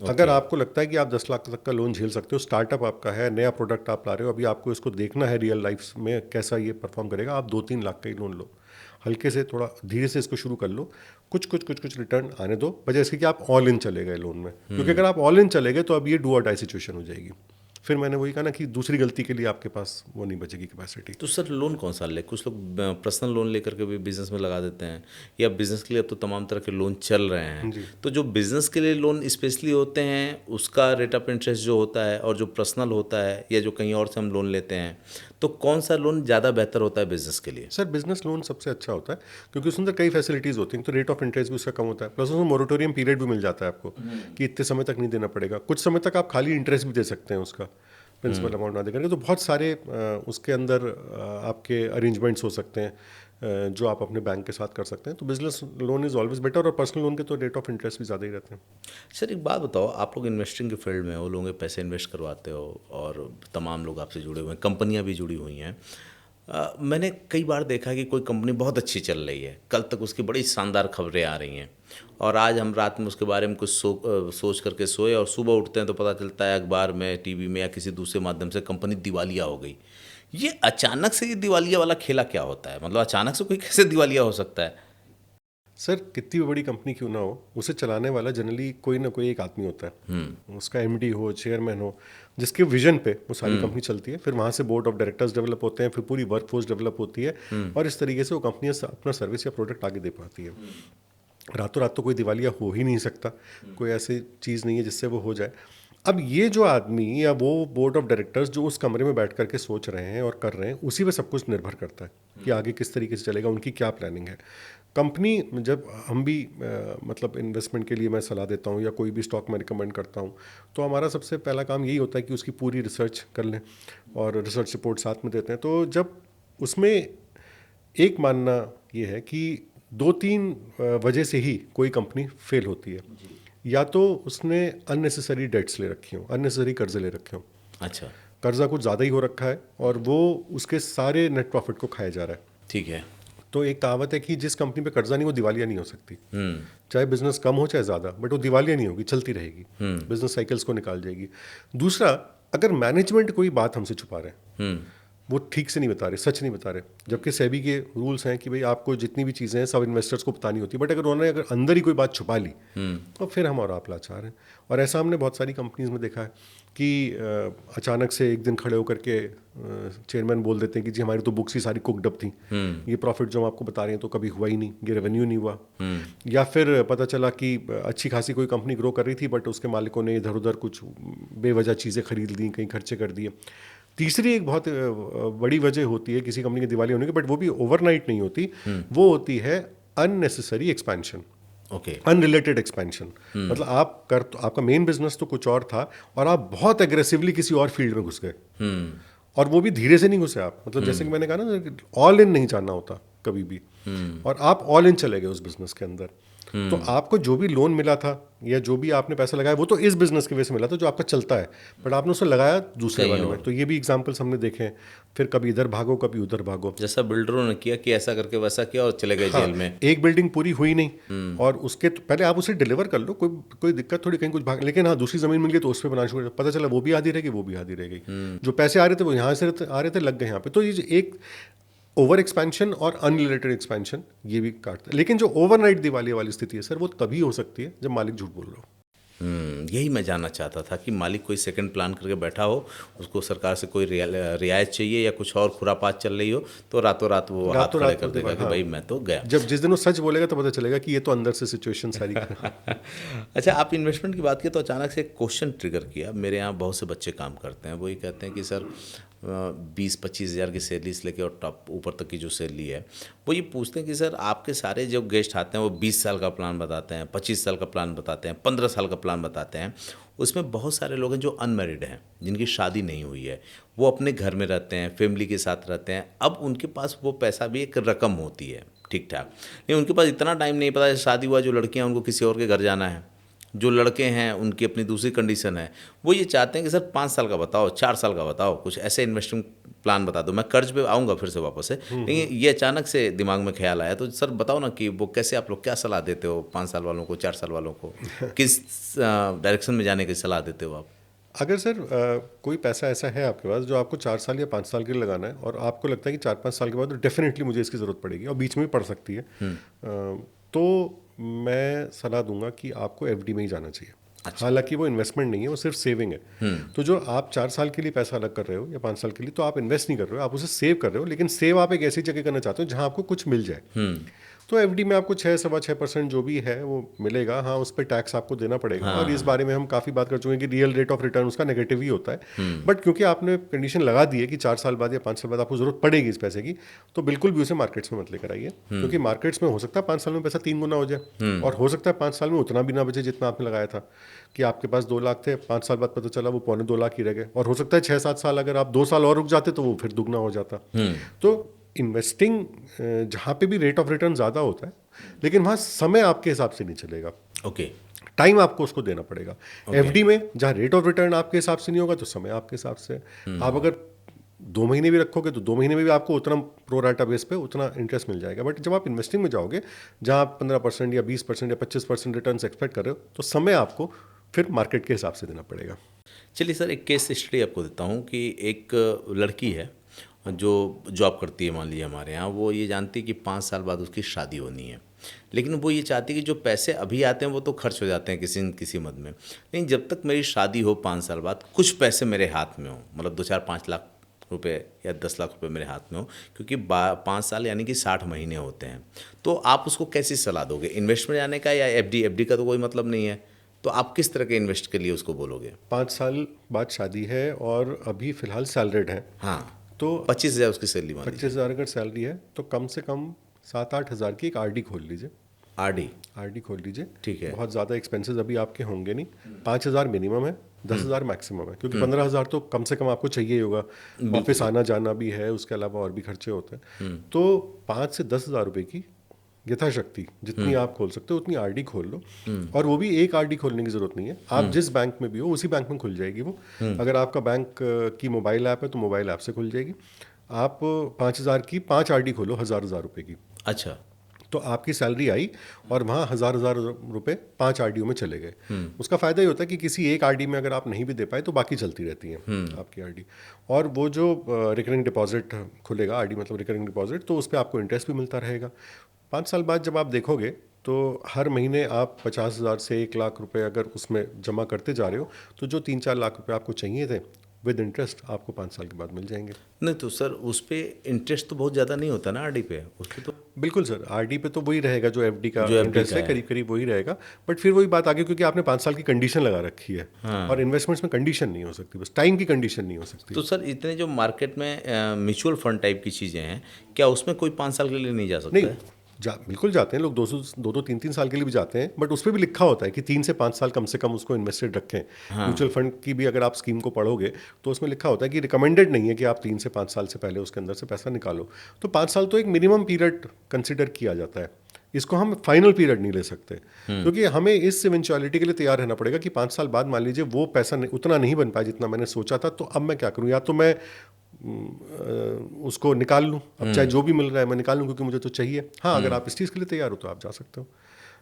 अगर आपको लगता है कि आप 10 लाख तक का लोन झेल सकते हो, स्टार्टअप आपका है, नया प्रोडक्ट आप ला रहे हो, अभी आपको इसको देखना है रियल लाइफ में कैसा ये परफॉर्म करेगा, आप 2-3 लाख का ही लोन लो, हल्के से थोड़ा धीरे से इसको शुरू कर लो, कुछ रिटर्न आने दो, बजाय इसके कि आप ऑल इन चले गए लोन में। क्योंकि अगर आप ऑल इन चले गए तो अब ये डू और डाई सिचुएशन हो जाएगी। फिर मैंने वही कहा ना कि दूसरी गलती के लिए आपके पास वो नहीं बचेगी कैपेसिटी। तो सर लोन कौन सा ले? कुछ लोग पर्सनल लोन लेकर के भी बिजनेस में लगा देते हैं, या बिजनेस के लिए अब तो तमाम तरह के लोन चल रहे हैं। तो जो बिजनेस के लिए लोन स्पेशली होते हैं उसका रेट ऑफ इंटरेस्ट जो होता है, और जो पर्सनल होता है या जो कहीं और से हम लोन लेते हैं, तो कौन सा लोन ज़्यादा बेहतर होता है बिजनेस के लिए? सर बिजनेस लोन सबसे अच्छा होता है, क्योंकि उसके अंदर कई फैसिलिटीज़ होती हैं, तो रेट ऑफ इंटरेस्ट भी उसका कम होता है, प्लस उसमें मोरेटोरियम पीरियड भी मिल जाता है आपको कि इतने समय तक नहीं देना पड़ेगा। कुछ समय तक आप खाली इंटरेस्ट भी दे सकते हैं उसका, प्रिंसिपल अमाउंट ना देकर। तो बहुत सारे उसके अंदर आपके अरेंजमेंट्स हो सकते हैं जो आप अपने बैंक के साथ कर सकते हैं। तो business loan is always better, और पर्सनल लोन के तो रेट ऑफ इंटरेस्ट भी ज़्यादा ही रहते हैं। सर एक बात बताओ, आप लोग इन्वेस्टिंग के फील्ड में हो, लोगों के पैसे इन्वेस्ट करवाते हो, और तमाम लोग आपसे जुड़े हुए हैं, कंपनियां भी जुड़ी हुई हैं। मैंने कई बार देखा कि कोई कंपनी बहुत अच्छी चल रही है, कल तक उसकी बड़ी शानदार खबरें आ रही हैं, और आज हम रात में उसके बारे में कुछ सोच करके सोए, और सुबह उठते हैं तो पता चलता है अखबार में, टीवी में, या किसी दूसरे माध्यम से कंपनी दिवालिया हो गई। ये अचानक से ये दिवालिया वाला खेला क्या होता है? मतलब अचानक से कोई कैसे दिवालिया हो सकता है? सर कितनी भी बड़ी कंपनी क्यों ना हो, उसे चलाने वाला जनरली कोई ना कोई एक आदमी होता है, उसका एमडी हो, चेयरमैन हो, जिसके विजन पे वो सारी कंपनी चलती है। फिर वहाँ से बोर्ड ऑफ डायरेक्टर्स डेवलप होते हैं, फिर पूरी वर्कफोर्स डेवलप होती है, और इस तरीके से वो कंपनी अपना सर्विस या प्रोडक्ट आगे दे पाती है। रातों रात तो कोई दिवालिया हो ही नहीं सकता, कोई ऐसी चीज़ नहीं है जिससे वो हो जाए। अब ये जो आदमी या वो बोर्ड ऑफ डायरेक्टर्स जो उस कमरे में बैठ करके सोच रहे हैं और कर रहे हैं, उसी पे सब कुछ निर्भर करता है कि आगे किस तरीके से चलेगा, उनकी क्या प्लानिंग है। कंपनी जब हम भी मतलब इन्वेस्टमेंट के लिए मैं सलाह देता हूँ या कोई भी स्टॉक मैं रिकमेंड करता हूँ, तो हमारा सबसे पहला काम यही होता है कि उसकी पूरी रिसर्च कर लें और रिसर्च रिपोर्ट साथ में देते हैं। तो जब उसमें एक मानना ये है कि 2-3 वजह से ही कोई कंपनी फेल होती है। या तो उसने अननेसेसरी डेट्स ले रखी हों, अननेसेसरी कर्जे ले रखे हों, अच्छा, कर्जा कुछ ज़्यादा ही हो रखा है और वो उसके सारे नेट प्रॉफिट को खाया जा रहा है। ठीक है। तो एक कहावत है कि जिस कंपनी पे कर्जा नहीं वो दिवालिया नहीं हो सकती। चाहे बिजनेस कम हो चाहे ज़्यादा, बट वो दिवालिया नहीं होगी, चलती रहेगी, बिजनेस साइकिल्स को निकाल जाएगी। दूसरा, अगर मैनेजमेंट कोई बात हमसे छुपा रहे हैं, वो ठीक से नहीं बता रहे, सच नहीं बता रहे, जबकि सेबी के रूल्स हैं कि भाई आपको जितनी भी चीज़ें हैं सब इन्वेस्टर्स को बतानी होती है, बट अगर उन्होंने अगर अंदर ही कोई बात छुपा ली तो फिर हम और आप लाचार हैं। और ऐसा हमने बहुत सारी कंपनीज में देखा है कि अचानक से एक दिन खड़े होकर के चेयरमैन बोल देते हैं कि जी हमारी तो बुक्स ही सारी कुकड अप थी, ये प्रॉफिट जो हम आपको बता रहे हैं तो कभी हुआ ही नहीं, ये रेवेन्यू नहीं हुआ। या फिर पता चला कि अच्छी खासी कोई कंपनी ग्रो कर रही थी बट उसके मालिकों ने इधर उधर कुछ बेवजह चीज़ें खरीद ली, कहीं खर्चे कर दिए। तीसरी एक बहुत बड़ी वजह होती है किसी कंपनी की दिवाली होने की, बट वो भी ओवरनाइट नहीं होती, वो होती है unnecessary expansion, okay. Unrelated expansion. मतलब तो आपका मेन बिजनेस तो कुछ और था और आप बहुत एग्रेसिवली किसी और फील्ड में घुस गए, और वो भी धीरे से नहीं घुसे आप, मतलब जैसे कि मैंने कहा ना, ऑल इन नहीं जाना होता कभी भी, और आप ऑल इन चले गए उस बिजनेस के अंदर। तो आपको जो भी लोन मिला था या जो भी आपने पैसा लगाया वो तो इस बिजनेस की वजह से मिला था जो आपका चलता है, बट आपने उसे लगाया दूसरे वाले में। तो ये भी एग्जांपल्स हमने देखे हैं। फिर कभी इधर भागो कभी उधर भागो, जैसा बिल्डरों ने किया कि ऐसा करके वैसा किया और चले गए जेल में। एक बिल्डिंग पूरी हुई नहीं और उसके तो पहले आप उसे डिलीवर कर लो, कोई दिक्कत थोड़ी, कहीं कुछ भाग, लेकिन हाँ दूसरी जमीन मिल गई तो उस पर बनाना शुरू, पता चला वो भी आधी रहेगी वो भी आधी रह गई, जो पैसे आ रहे थे वो यहाँ से आ रहे थे लग गए यहाँ पे। तो ये जो एक ओवर एक्सपेंशन और अनरिलेटेड एक्सपेंशन ये भी काटता है। लेकिन जो ओवरनाइट दिवाली वाली स्थिति है सर, वो तभी हो सकती है जब मालिक झूठ बोल रहा हो। यही मैं जानना चाहता था कि मालिक कोई सेकंड प्लान करके बैठा हो, उसको सरकार से कोई रियायत चाहिए या कुछ और खुरापात चल रही हो, तो रातों रात वो हाथ खड़े कर देगा कि भाई मैं तो गया। जब जिस दिन वो सच बोलेगा तो पता चलेगा कि ये तो अंदर से सिचुएशन सारी अच्छा, आप इन्वेस्टमेंट की बात की तो अचानक से एक क्वेश्चन ट्रिगर किया। मेरे यहाँ बहुत से बच्चे काम करते हैं, वो ये कहते हैं कि सर 20-25 हज़ार की सैलरी से लेकर और टॉप ऊपर तक की जो सैलरी है, वो ये पूछते हैं कि सर आपके सारे जो गेस्ट आते हैं वो 20 साल का प्लान बताते हैं, 25 साल का प्लान बताते हैं, 15 साल का प्लान बताते हैं। उसमें बहुत सारे लोग हैं जो अनमैरिड हैं, जिनकी शादी नहीं हुई है, वो अपने घर में रहते हैं, फैमिली के साथ रहते हैं। अब उनके पास वो पैसा भी एक रकम होती है ठीक ठाक, नहीं उनके पास इतना टाइम नहीं, पता है शादी हुआ, जो लड़कियाँ उनको किसी और के घर जाना है, जो लड़के हैं उनकी अपनी दूसरी कंडीशन है। वो ये चाहते हैं कि सर 5 साल का बताओ, 4 साल का बताओ, कुछ ऐसे इन्वेस्टिंग प्लान बता दो, मैं कर्ज पे आऊँगा फिर से वापस से। लेकिन ये अचानक से दिमाग में ख्याल आया, तो सर बताओ ना कि वो कैसे, आप लोग क्या सलाह देते हो 5 साल वालों को, 4 साल वालों को, किस डायरेक्शन में जाने की सलाह देते हो आप? अगर सर कोई पैसा ऐसा है आपके पास जो आपको 4 साल या 5 साल के लिए लगाना है और आपको लगता है कि 4-5 साल के बाद तो डेफिनेटली मुझे इसकी ज़रूरत पड़ेगी और बीच में भी पड़ सकती है, तो मैं सलाह दूंगा कि आपको एफडी में ही जाना चाहिए। अच्छा। हालांकि वो इन्वेस्टमेंट नहीं है, वो सिर्फ सेविंग है। तो जो आप 4 साल के लिए पैसा अलग कर रहे हो या 5 साल के लिए, तो आप इन्वेस्ट नहीं कर रहे हो, आप उसे सेव कर रहे हो, लेकिन सेव आप एक ऐसी जगह करना चाहते हो जहां आपको कुछ मिल जाए। तो एफडी में आपको 6-6.5% जो भी है वो मिलेगा। हाँ, उस पर टैक्स आपको देना पड़ेगा। हाँ। और इस बारे में हम काफ़ी बात कर चुके हैं कि रियल रेट ऑफ रिटर्न उसका नेगेटिव ही होता है। बट क्योंकि आपने कंडीशन लगा दी है कि 4 साल बाद या 5 साल बाद आपको जरूरत पड़ेगी इस पैसे की, तो बिल्कुल भी उसे मार्केट्स में मत लेकर आइए, क्योंकि मार्केट्स में हो सकता है 5 साल में पैसा 3 गुना हो जाए, और हो सकता है 5 साल में उतना भी ना बचे जितना आपने लगाया था। कि आपके पास 2 लाख थे, 5 साल बाद पता चला वो 2.25 लाख ही रह गए, और हो सकता है 6-7 साल अगर आप 2 साल और रुक जाते तो वो फिर दुगना हो जाता। तो इन्वेस्टिंग जहाँ पे भी रेट ऑफ रिटर्न ज़्यादा होता है, लेकिन वहाँ समय आपके हिसाब से नहीं चलेगा। ओके। टाइम आपको उसको देना पड़ेगा। एफडी में जहाँ रेट ऑफ रिटर्न आपके हिसाब से नहीं होगा तो समय आपके हिसाब से। आप अगर 2 महीने भी रखोगे तो 2 महीने में भी आपको उतना प्रो राटा बेस पे उतना इंटरेस्ट मिल जाएगा। बट जब आप इन्वेस्टिंग में जाओगे जहाँ आप 15% या 20% या 25% रिटर्न एक्सपेक्ट कर रहे हो, तो समय आपको फिर मार्केट के हिसाब से देना पड़ेगा। चलिए सर, एक केस स्टडी आपको देता हूँ कि एक लड़की है जो जॉब करती है मान लीजिए हमारे यहाँ, वो ये जानती है कि 5 साल बाद उसकी शादी होनी है, लेकिन वो ये चाहती है कि जो पैसे अभी आते हैं वो तो खर्च हो जाते हैं किसी न किसी मद में, लेकिन जब तक मेरी शादी हो 5 साल बाद कुछ पैसे मेरे हाथ में हो, मतलब 2-4-5 लाख रुपए या 10 लाख रुपए मेरे हाथ में हो, क्योंकि 5 साल यानी कि 60 महीने होते हैं। तो आप उसको कैसी सलाह दोगे, इन्वेस्टमेंट जाने का या एफडी? एफडी का तो कोई मतलब नहीं है, तो आप किस तरह के इन्वेस्ट के लिए उसको बोलोगे? 5 साल बाद शादी है और अभी फ़िलहाल सैलरीड हैं, हाँ, तो 25,000 उसकी सैलरी मान लीजिए। 25,000 अगर सैलरी है तो कम से कम 7-8 हज़ार की एक आरडी खोल लीजिए। आरडी, आरडी खोल लीजिए। ठीक है। बहुत ज़्यादा एक्सपेंसेस अभी आपके होंगे नहीं। 5,000 मिनिमम है, 10,000 मैक्सिमम है, क्योंकि 15,000 तो कम से कम आपको चाहिए ही होगा। ऑफिस आना जाना भी है, उसके अलावा और भी खर्चे होते हैं। तो 5 से 10,000 रुपये की यथाशक्ति जितनी आप खोल सकते हो उतनी आरडी खोल लो। और वो भी एक आरडी खोलने की ज़रूरत नहीं है, आप जिस बैंक में भी हो उसी बैंक में खुल जाएगी वो। अगर आपका बैंक की मोबाइल ऐप है तो मोबाइल ऐप से खुल जाएगी। आप 5,000 की 5 आरडी खोलो, 1,000 रुपये की। अच्छा, तो आपकी सैलरी आई और वहाँ 1,000 रुपये 5 आरडीओ में चले गए। उसका फ़ायदा ये होता है कि किसी एक आरडी में अगर आप नहीं भी दे पाए तो बाकी चलती रहती हैं आपकी आरडी। और वो जो रिकरिंग डिपॉजिट खुलेगा, आरडी मतलब रिकरिंग डिपॉजिट, तो उस पर आपको इंटरेस्ट भी मिलता रहेगा। 5 साल बाद जब आप देखोगे तो हर महीने आप 50,000 से 1 लाख रुपए अगर उसमें जमा करते जा रहे हो, तो जो 3-4 लाख रुपए आपको चाहिए थे विद इंटरेस्ट आपको 5 साल के बाद मिल जाएंगे। नहीं तो सर उस पे इंटरेस्ट तो बहुत ज़्यादा नहीं होता ना आरडी पे, उस पे तो बिल्कुल सर, आरडी पे तो वही रहेगा जो एफडी का जो FD इंटरेस्ट का है, करीब करीब वही रहेगा। बट फिर वही बात आ गई, क्योंकि आपने 5 साल की कंडीशन लगा रखी है। और इन्वेस्टमेंट्स में कंडीशन नहीं हो सकती, बस टाइम की कंडीशन नहीं हो सकती। तो सर इतने जो मार्केट में म्यूचुअल फंड टाइप की चीज़ें हैं, क्या उसमें कोई 5 साल के लिए नहीं जा सकता नहीं, है? बिल्कुल जाते हैं लोग, 2-3 साल के लिए भी जाते हैं, बट उस पर भी लिखा होता है कि 3 से 5 साल कम से कम उसको इन्वेस्टेड रखें। म्यूचुअल फंड की भी अगर आप स्कीम को पढ़ोगे तो उसमें लिखा होता है कि रिकमेंडेड नहीं है कि आप 3 से 5 साल से पहले उसके अंदर से पैसा निकालो। तो 5 साल तो एक मिनिमम पीरियड कंसिडर किया जाता है, इसको हम फाइनल पीरियड नहीं ले सकते, क्योंकि हमें इस इवेंचुअलिटी के लिए तैयार रहना पड़ेगा कि 5 साल बाद मान लीजिए वो पैसा उतना नहीं बन पाया जितना मैंने सोचा था, तो अब मैं क्या करूँ? या तो मैं उसको निकाल लूँ, अब चाहे जो भी मिल रहा है मैं निकाल लूँ, क्योंकि मुझे तो चाहिए। हाँ, अगर आप इस चीज़ के लिए तैयार हो तो आप जा सकते हो।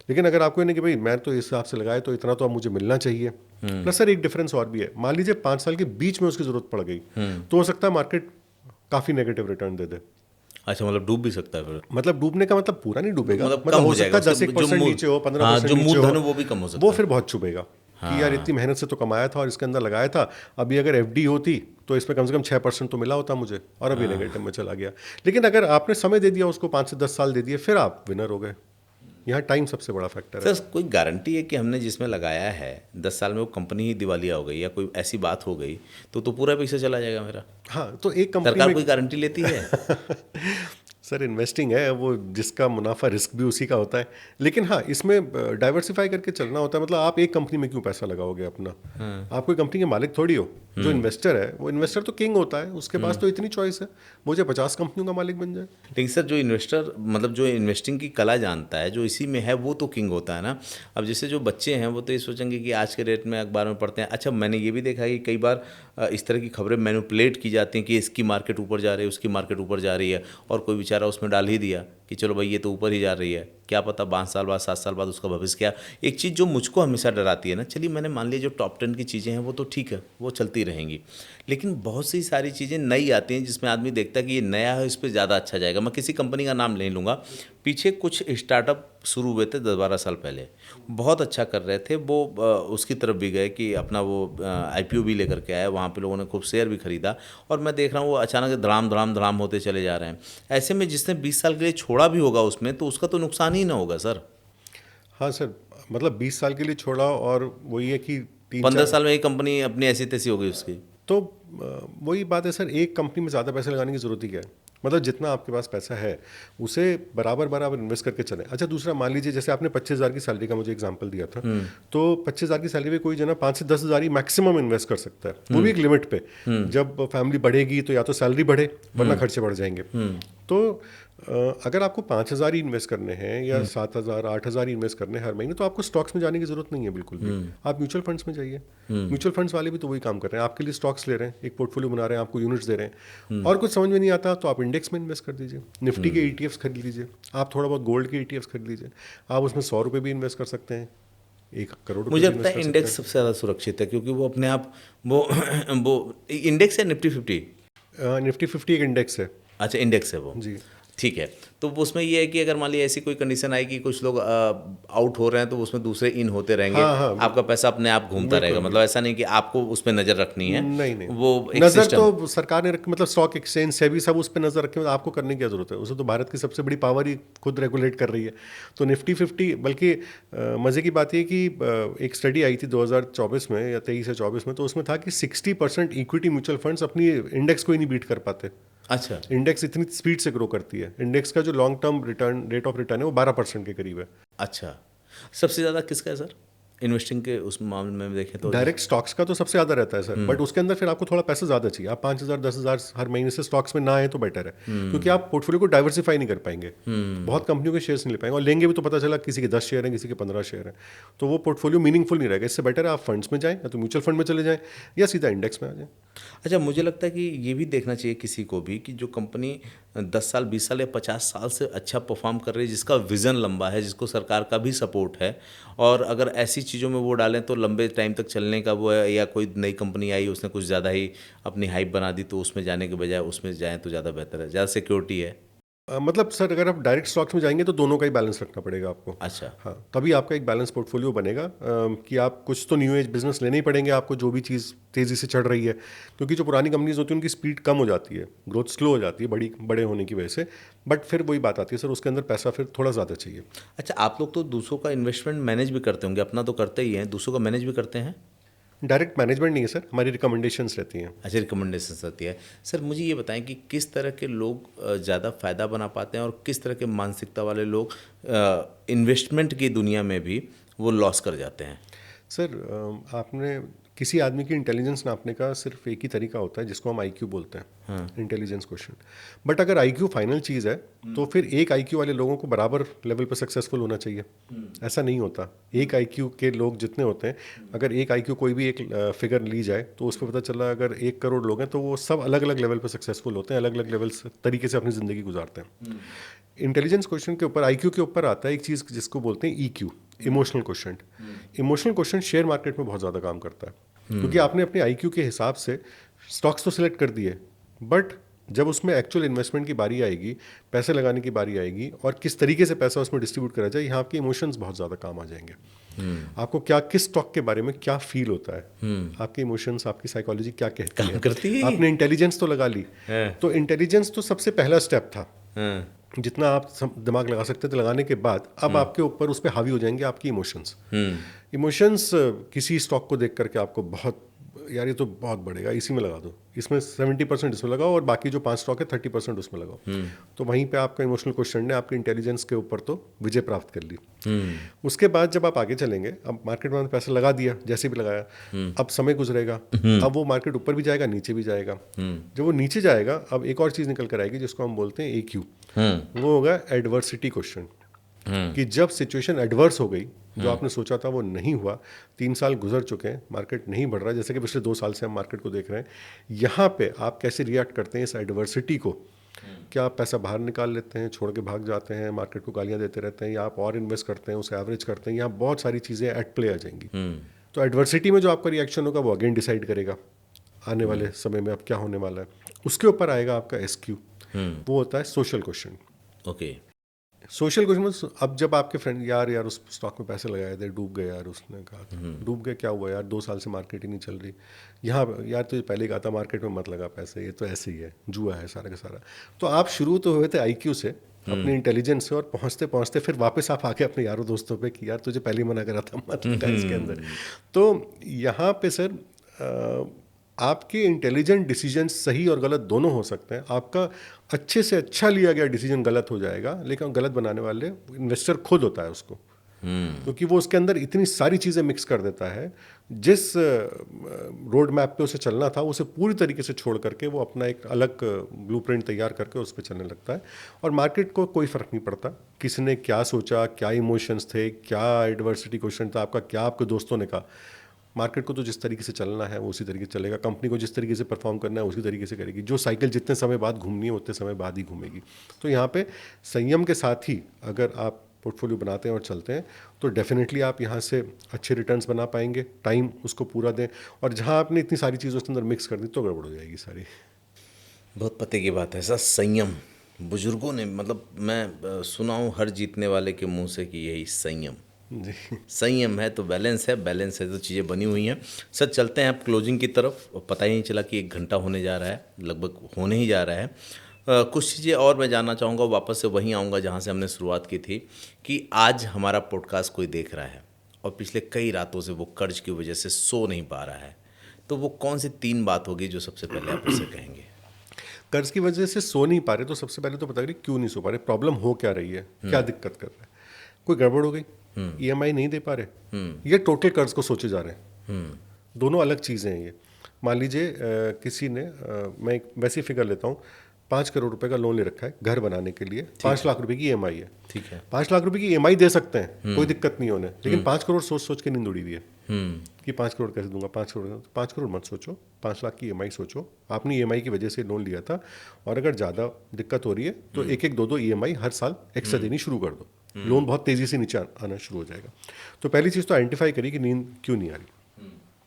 लेकिन अगर आपको ये नहीं कि भाई मैं तो इस हिसाब से लगाया तो इतना तो अब मुझे मिलना चाहिए। प्लस सर एक डिफरेंस और भी है, मान लीजिए 5 साल के बीच में उसकी ज़रूरत पड़ गई, तो हो सकता है मार्केट काफ़ी नेगेटिव रिटर्न दे दे। अच्छा, मतलब डूब भी सकता है फिर? मतलब डूबने का मतलब पूरा नहीं डूबेगा, मतलब कम हो हो सकता है जाएगा, 10-1% नीचे हो, 15% जो नीचे मूलधन हो, हो वो भी कम हो सकता वो है। फिर बहुत चुभेगा कि यार इतनी मेहनत से तो कमाया था और इसके अंदर लगाया था, अभी अगर एफडी होती तो इसमें कम से कम 6% तो मिला होता मुझे, और अभी नेगेटिव में चला गया। लेकिन अगर आपने समय दे दिया उसको, 5 से 10 साल दे दिए, फिर आप विनर हो गए। यहाँ टाइम सबसे बड़ा फैक्टर है। सर कोई गारंटी है कि हमने जिसमें लगाया है 10 साल में वो कंपनी ही दिवालिया हो गई या कोई ऐसी बात हो गई तो पूरा पैसा चला जाएगा मेरा? हाँ, तो एक कंपनी सरकार में कोई गारंटी लेती है? सर इन्वेस्टिंग है वो, जिसका मुनाफा रिस्क भी उसी का होता है। लेकिन हाँ, इसमें डाइवर्सिफाई करके चलना होता है। मतलब आप एक कंपनी में क्यों पैसा लगाओगे अपना? आप कोई कंपनी के मालिक थोड़ी हो। जो इन्वेस्टर है वो इन्वेस्टर तो किंग होता है, उसके पास तो इतनी चॉइस है, वो चाहे 50 कंपनियों का मालिक बन जाए। लेकिन सर जो इन्वेस्टर मतलब जो इन्वेस्टिंग की कला जानता है, जो इसी में है, वो तो किंग होता है ना। अब जैसे जो बच्चे हैं वो तो ये सोचेंगे कि आज के रेट में अखबार में पढ़ते हैं। अच्छा, मैंने ये भी देखा है कि कई बार इस तरह की खबरें मैनिपुलेट की जाती हैं कि इसकी मार्केट ऊपर जा रही है, उसकी मार्केट ऊपर जा रही है, और कोई बेचारा उसमें डाल ही दिया कि चलो भाई ये तो ऊपर ही जा रही है, क्या पता 5 साल बाद 7 साल बाद उसका भविष्य क्या। एक चीज़ जो मुझको हमेशा डराती है ना, चलिए मैंने मान लिया जो टॉप 10 की चीज़ें हैं वो तो ठीक है, वो चलती रहेंगी, लेकिन बहुत सी सारी चीज़ें नई आती हैं जिसमें आदमी देखता है कि ये नया है, इस पर ज़्यादा अच्छा जाएगा। मैं किसी कंपनी का नाम नहीं लूँगा, पीछे कुछ स्टार्टअप शुरू हुए थे 10-12 साल पहले, बहुत अच्छा कर रहे थे वो, उसकी तरफ भी गए कि अपना वो IPO भी लेकर के आए, वहाँ पे लोगों ने खूब शेयर भी खरीदा, और मैं देख रहा हूँ वो अचानक धड़ाम होते चले जा रहे हैं। ऐसे में जिसने 20 साल के लिए छोड़ा भी होगा उसमें, तो उसका तो नुकसान ही ना होगा सर? हाँ सर, मतलब 20 साल के लिए छोड़ा और वही है कि 15 साल में एक कंपनी अपनी ऐसी तैसी हो गई उसकी। तो वही बात है सर, एक कंपनी में ज़्यादा पैसे लगाने की ज़रूरत ही क्या है? मतलब जितना आपके पास पैसा है उसे बराबर इन्वेस्ट करके चलें। अच्छा, दूसरा मान लीजिए जैसे आपने 25,000 की सैलरी का मुझे एग्जांपल दिया था, तो 25,000 की सैलरी पे कोई जो ना 5 से 10,000 ही मैक्सिमम इन्वेस्ट कर सकता है, वो भी एक लिमिट पे। जब फैमिली बढ़ेगी तो या तो सैलरी बढ़े, वरना खर्चे बढ़ जाएंगे। तो अगर आपको 5,000 ही इन्वेस्ट करने हैं या 7,000 8,000 ही इन्वेस्ट करने हैं हर महीने, तो आपको स्टॉक्स में जाने की जरूरत नहीं है बिल्कुल भी। आप म्यूचुअल फंड्स में जाइए। म्यूचुअल फंड्स वाले भी तो वही काम कर रहे हैं, आपके लिए स्टॉक्स ले रहे हैं, एक पोर्टफोलियो बना रहे हैं, आपको यूनिट्स दे रहे हैं। और कुछ समझ में नहीं आता तो आप इंडेक्स में इन्वेस्ट कर दीजिए, निफ्टी के ETFs खरीद लीजिए, आप थोड़ा बहुत गोल्ड के ETFs खरीद लीजिए, आप उसमें 100 रुपये भी इन्वेस्ट कर सकते हैं, 1 करोड़ रुपये मुझे भी लगता इन्वेस्ट है कर इंडेक्स सकते सबसे ज़्यादा सुरक्षित है, क्योंकि वो अपने आप वो इंडेक्स है निफ्टी 50। हैं। निफ्टी 50 एक इंडेक्स है अच्छा, इंडेक्स है वो। जी। ठीक है, तो उसमें ये है कि अगर मान लीजिए ऐसी कोई कंडीशन आए कि कुछ लोग आउट हो रहे हैं तो उसमें दूसरे इन होते रहेंगे, हाँ हाँ, आपका पैसा अपने आप घूमता रहेगा, मतलब ऐसा नहीं कि आपको उस पर नज़र रखनी है, नहीं नहीं, वो एक नज़र सिस्टम। तो सरकार ने रखी, मतलब स्टॉक एक्सचेंज सेबी सब उस पर नज़र रखे, आपको करने की क्या जरूरत है, उसे तो भारत की सबसे बड़ी पावर ही खुद रेगुलेट कर रही है। तो निफ्टी 50, बल्कि मज़े की बात ये कि एक स्टडी आई थी 2024 में या 23 या 24 में, तो उसमें था कि 60% इक्विटी म्यूचुअल फंड्स अपनी इंडेक्स को ही नहीं बीट कर पाते। अच्छा। इंडेक्स इतनी स्पीड से ग्रो करती है, इंडेक्स का जो long term return, rate of return है, वो 12% के करीब है। अच्छा, सबसे ज़्यादा किसका है सर इन्वेस्टिंग के उस मामले में देखें तो? डायरेक्ट स्टॉक्स का तो सबसे ज़्यादा रहता है सर, बट उसके अंदर फिर आपको थोड़ा पैसा ज़्यादा चाहिए। आप 5,000 10,000 हर महीने से स्टॉक्स में ना आए तो बेटर है, क्योंकि आप पोर्टफोलियो को डाइवर्सिफाई नहीं कर पाएंगे, बहुत कंपनियों के शेयर्स नहीं ले पाएंगे, और लेंगे भी तो पता चला किसी के 10 शेयर हैं, किसी के 15 शेयर हैं, तो वो पोर्टफोलियो मीनिंगफुल नहीं रहेगा। इससे बेटर है आप फंड्स में जाएं, या तो म्यूचुअल फंड में चले जाएं, या सीधा इंडेक्स में आ जाएं। अच्छा, मुझे लगता है कि ये भी देखना चाहिए किसी को भी कि जो कंपनी 10 साल 20 साल या 50 साल से अच्छा परफॉर्म कर रही है, जिसका विज़न लंबा है, जिसको सरकार का भी सपोर्ट है, और अगर ऐसी चीज़ों में वो डालें तो लंबे टाइम तक चलने का वो है, या कोई नई कंपनी आई उसने कुछ ज़्यादा ही अपनी हाइप बना दी तो उसमें जाने के बजाय उसमें जाएँ तो ज़्यादा बेहतर है, ज़्यादा सिक्योरिटी है। मतलब सर, अगर आप डायरेक्ट स्टॉक्स में जाएंगे तो दोनों का ही बैलेंस रखना पड़ेगा आपको। अच्छा। हाँ, तभी आपका एक बैलेंस पोर्टफोलियो बनेगा, कि आप कुछ तो न्यू एज बिजनेस लेने ही पड़ेंगे आपको, जो भी चीज़ तेज़ी से चढ़ रही है, क्योंकि जो पुरानी कंपनीज होती है उनकी स्पीड कम हो जाती है, ग्रोथ स्लो हो जाती है बड़े होने की वजह से। बट फिर वही बात आती है सर, उसके अंदर पैसा फिर थोड़ा ज़्यादा चाहिए। अच्छा, आप लोग तो दूसरों का इन्वेस्टमेंट मैनेज भी करते होंगे, अपना तो करते ही हैं, दूसरों का मैनेज भी करते हैं? डायरेक्ट मैनेजमेंट नहीं है सर, हमारी रिकमेंडेशंस रहती हैं। अच्छा, रिकमेंडेशंस रहती है। सर मुझे ये बताएं कि किस तरह के लोग ज़्यादा फ़ायदा बना पाते हैं और किस तरह के मानसिकता वाले लोग इन्वेस्टमेंट की दुनिया में भी वो लॉस कर जाते हैं? सर, आपने किसी आदमी की इंटेलिजेंस नापने का सिर्फ एक ही तरीका होता है, जिसको हम आईक्यू बोलते हैं, इंटेलिजेंस क्वेश्चन। बट अगर आईक्यू फाइनल चीज़ है, तो फिर एक आईक्यू वाले लोगों को बराबर लेवल पर सक्सेसफुल होना चाहिए। ऐसा नहीं होता। एक आईक्यू के लोग जितने होते हैं, अगर एक आईक्यू कोई भी एक फिगर ली जाए तो उस पर पता चला अगर 1 करोड़ लोग हैं तो वो सब अलग अलग लेवल पर सक्सेसफुल होते हैं, अलग अलग लेवल तरीके से अपनी ज़िंदगी गुजारते हैं। इंटेलिजेंस क्वेश्चन के ऊपर, आईक्यू के ऊपर आता है एक चीज़ जिसको बोलते हैं EQ, emotional question. Emotional question share market में बहुत ज़्यादा काम करता है, क्योंकि आपने अपने आईक्यू के हिसाब से स्टॉक्स तो सिलेक्ट कर दिए, बट जब उसमें एक्चुअल इन्वेस्टमेंट की बारी आएगी, पैसे लगाने की बारी आएगी, और किस तरीके से पैसा उसमें डिस्ट्रीब्यूट करा जाए, यहाँ आपके इमोशंस बहुत ज़्यादा काम आ जाएंगे। आपको क्या, किस स्टॉक के बारे में क्या फील होता है, आपके इमोशंस, आपकी साइकोलॉजी क्या कहती काम है। करती है। आपने इंटेलिजेंस तो लगा ली, तो इंटेलिजेंस तो सबसे पहला स्टेप था, हाँ। जितना आप दिमाग लगा सकते थे लगाने के बाद, अब आपके ऊपर उस पर हावी हो जाएंगे आपकी इमोशंस। इमोशंस किसी स्टॉक को देख करके आपको बहुत, यार ये तो बहुत बढ़ेगा, इसी में लगा दो, इसमें 70% इसमें लगाओ, और बाकी जो 5 स्टॉक है 30% उसमें लगाओ। तो वहीं पे आपका इमोशनल क्वेश्चन ने आपके इंटेलिजेंस के ऊपर तो विजय प्राप्त कर ली। उसके बाद जब आप आगे चलेंगे, अब मार्केट में पैसा लगा दिया, जैसे भी लगाया, अब समय गुजरेगा, अब वो मार्केट ऊपर भी जाएगा, नीचे भी जाएगा। जब वो नीचे जाएगा, अब एक और चीज़ निकल कर आएगी जिसको हम बोलते हैं AQ, वो होगा एडवर्सिटी क्वेश्चन, कि जब सिचुएशन एडवर्स हो गई, जो आपने सोचा था वो नहीं हुआ, 3 साल गुजर चुके हैं, मार्केट नहीं बढ़ रहा है, जैसे कि पिछले 2 साल से हम मार्केट को देख रहे हैं, यहाँ पे आप कैसे रिएक्ट करते हैं इस एडवर्सिटी को? क्या आप पैसा बाहर निकाल लेते हैं, छोड़ के भाग जाते हैं, मार्केट को गालियाँ देते रहते हैं, या आप और इन्वेस्ट करते हैं, उसे एवरेज करते हैं? यहाँ बहुत सारी चीज़ें एट प्ले आ जाएंगी। तो एडवर्सिटी में जो आपका रिएक्शन होगा वो अगेन डिसाइड करेगा आने वाले समय में अब क्या होने वाला है। उसके ऊपर आएगा आपका SQ, वो होता है social question. Okay. Social question, अब जब आपके फ्रेंड, यार उस स्टॉक में पैसे लगाए थे, डूब गए यार, उसने कहा डूब गए, क्या हुआ यार, 2 साल से मार्केट ही नहीं चल रही, यहाँ यार तुझे पहले कहा था मार्केट में मत लगा पैसे, ये तो ऐसे ही है, जुआ है सारा का सारा। तो आप शुरू तो हुए थे IQ से, अपने इंटेलिजेंस से, और पहुँचते पहुँचते फिर वापस आप आके अपने यारों दोस्तों पे कि यार तुझे पहले ही मना करा था मत लगा इसके अंदर। तो यहाँ पे सर, आपके इंटेलिजेंट डिसीजन सही और गलत दोनों हो सकते हैं। आपका अच्छे से अच्छा लिया गया डिसीजन गलत हो जाएगा, लेकिन गलत बनाने वाले इन्वेस्टर खुद होता है उसको, क्योंकि वो उसके अंदर इतनी सारी चीज़ें मिक्स कर देता है, जिस रोड मैप पे उसे चलना था उसे पूरी तरीके से छोड़ करके वो अपना एक अलग ब्लूप्रिंट तैयार करके उस पर चलने लगता है। और मार्केट को कोई फ़र्क नहीं पड़ता किसने क्या सोचा, क्या इमोशंस थे, क्या एडवर्सिटी क्वेश्चन था आपका, क्या आपके दोस्तों ने कहा। मार्केट को तो जिस तरीके से चलना है वो उसी तरीके से चलेगा, कंपनी को जिस तरीके से परफॉर्म करना है उसी तरीके से करेगी। जो साइकिल जितने समय बाद घूमनी है उतने समय बाद ही घूमेगी। तो यहाँ पे संयम के साथ ही अगर आप पोर्टफोलियो बनाते हैं और चलते हैं तो डेफिनेटली आप यहाँ से अच्छे रिटर्न्स बना पाएंगे। टाइम उसको पूरा दें, और जहाँ आपने इतनी सारी चीज़ों उसके अंदर मिक्स कर दी तो गड़बड़ हो जाएगी सारी। बहुत पते की बात है सर, संयम बुजुर्गों ने मतलब मैं सुना हूँ हर जीतने वाले के मुंह से कि यही संयम, जी। संयम है तो बैलेंस है, बैलेंस है तो चीज़ें बनी हुई हैं। सर चलते हैं अब क्लोजिंग की तरफ, और पता ही नहीं चला कि 1 घंटा होने जा रहा है, लगभग होने ही जा रहा है। कुछ चीज़ें और मैं जानना चाहूँगा, वापस से वहीं आऊँगा जहाँ से हमने शुरुआत की थी, कि आज हमारा पॉडकास्ट कोई देख रहा है और पिछले कई रातों से वो कर्ज की वजह से सो नहीं पा रहा है, तो वो कौन सी 3 बात होगी जो सबसे पहले आप उससे कहेंगे? कर्ज की वजह से सो नहीं पा रहे, तो सबसे पहले तो पता करिए क्यों नहीं सो पा रहे, प्रॉब्लम हो क्या रही है, क्या दिक्कत कर रहा है। कोई गड़बड़ हो गई, ईएमआई नहीं दे पा रहे, ये टोटल कर्ज को सोचे जा रहे हैं। दोनों अलग चीज़ें हैं ये। मान लीजिए किसी ने मैं एक वैसी फिगर लेता हूँ, 5 करोड़ रुपए का लोन ले रखा है घर बनाने के लिए, 5 लाख रुपए की ईएमआई है। ठीक है। 5 लाख रुपए की ईएमआई दे सकते हैं, कोई दिक्कत नहीं होने, लेकिन 5 करोड़ सोच सोच के नींद उड़ी हुई है कि 5 करोड़ कैसे दूंगा, 5 करोड़। 5 करोड़ मत सोचो, 5 लाख की ईएमआई सोचो। आपने ईएमआई की वजह से लोन लिया था, और अगर ज़्यादा दिक्कत हो रही है तो एक एक दो दो ईएमआई हर साल एक्स्ट्रा देनी शुरू कर दो, लोन बहुत तेज़ी से नीचे आना शुरू हो जाएगा। तो पहली चीज़ तो आइडेंटिफाई करिए कि नींद क्यों नहीं आ रही।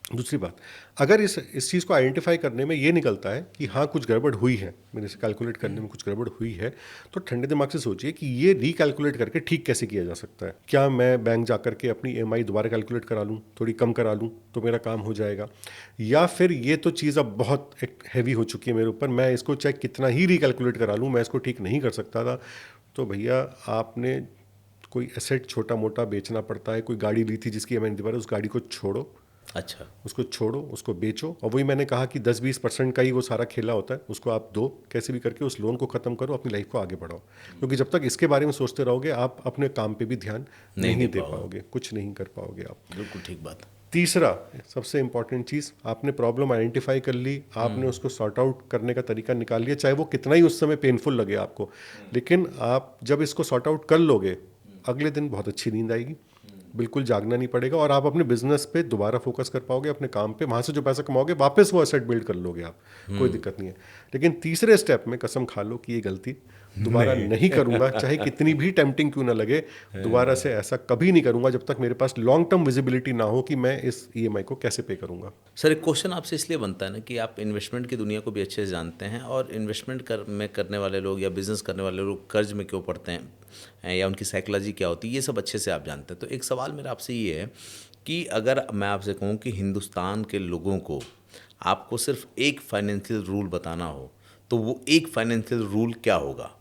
दूसरी बात, अगर इस चीज़ को आइडेंटिफाई करने में ये निकलता है कि हाँ कुछ गड़बड़ हुई है, मेरे से कैलकुलेट करने में कुछ गड़बड़ हुई है, तो ठंडे दिमाग से सोचिए कि ये रिकैलकुलेट करके ठीक कैसे किया जा सकता है। क्या मैं बैंक जा करके अपनी ईएमआई दोबारा कैलकुलेट करा लूँ, थोड़ी कम करा लूँ तो मेरा काम हो जाएगा, या फिर ये तो चीज़ अब बहुत एक हैवी हो चुकी है मेरे ऊपर, मैं इसको चाहे कितना ही रिकैलकुलेट करा लूँ मैं इसको ठीक नहीं कर सकता था। तो भैया आपने कोई एसेट छोटा मोटा बेचना पड़ता है, कोई गाड़ी ली थी जिसकी ईएमआई नहीं दे पा रहे, उस गाड़ी को छोड़ो, अच्छा। उसको छोड़ो, उसको बेचो। और वही मैंने कहा कि 10-20% का ही वो सारा खेला होता है, उसको आप दो, कैसे भी करके उस लोन को ख़त्म करो, अपनी लाइफ को आगे बढ़ाओ। क्योंकि जब तक इसके बारे में सोचते रहोगे आप अपने काम पे भी ध्यान नहीं दे पाओगे, कुछ नहीं कर पाओगे आप। बिल्कुल ठीक बात। तीसरा सबसे इंपॉर्टेंट चीज़, आपने प्रॉब्लम आइडेंटिफाई कर ली, आपने उसको सॉर्ट आउट करने का तरीका निकाल लिया, चाहे वो कितना ही उस समय पेनफुल लगे आपको, लेकिन आप जब इसको सॉर्ट आउट कर लोगे, अगले दिन बहुत अच्छी नींद आएगी, बिल्कुल जागना नहीं पड़ेगा, और आप अपने बिजनेस पे दोबारा फोकस कर पाओगे, अपने काम पे, वहाँ से जो पैसा कमाओगे वापस वो एसेट बिल्ड कर लोगे आप, कोई दिक्कत नहीं है। लेकिन तीसरे स्टेप में कसम खा लो कि ये गलती दोबारा नहीं करूंगा, चाहे कितनी भी टेम्पटिंग क्यों ना लगे, दोबारा से ऐसा कभी नहीं करूंगा जब तक मेरे पास लॉन्ग टर्म विजिबिलिटी ना हो कि मैं इस ईएमआई को कैसे पे करूंगा। सर एक क्वेश्चन आपसे इसलिए बनता है ना कि आप इन्वेस्टमेंट की दुनिया को भी अच्छे से जानते हैं, और इन्वेस्टमेंट करने वाले लोग या बिजनेस करने वाले लोग कर्ज में क्यों पड़ते हैं या उनकी साइकोलॉजी क्या होती है, ये सब अच्छे से आप जानते हैं। तो एक सवाल मेरा आपसे ये है कि अगर मैं आपसे कहूँ कि हिंदुस्तान के लोगों को आपको सिर्फ एक फाइनेंशियल रूल बताना हो, तो वो एक फाइनेंशियल रूल क्या होगा?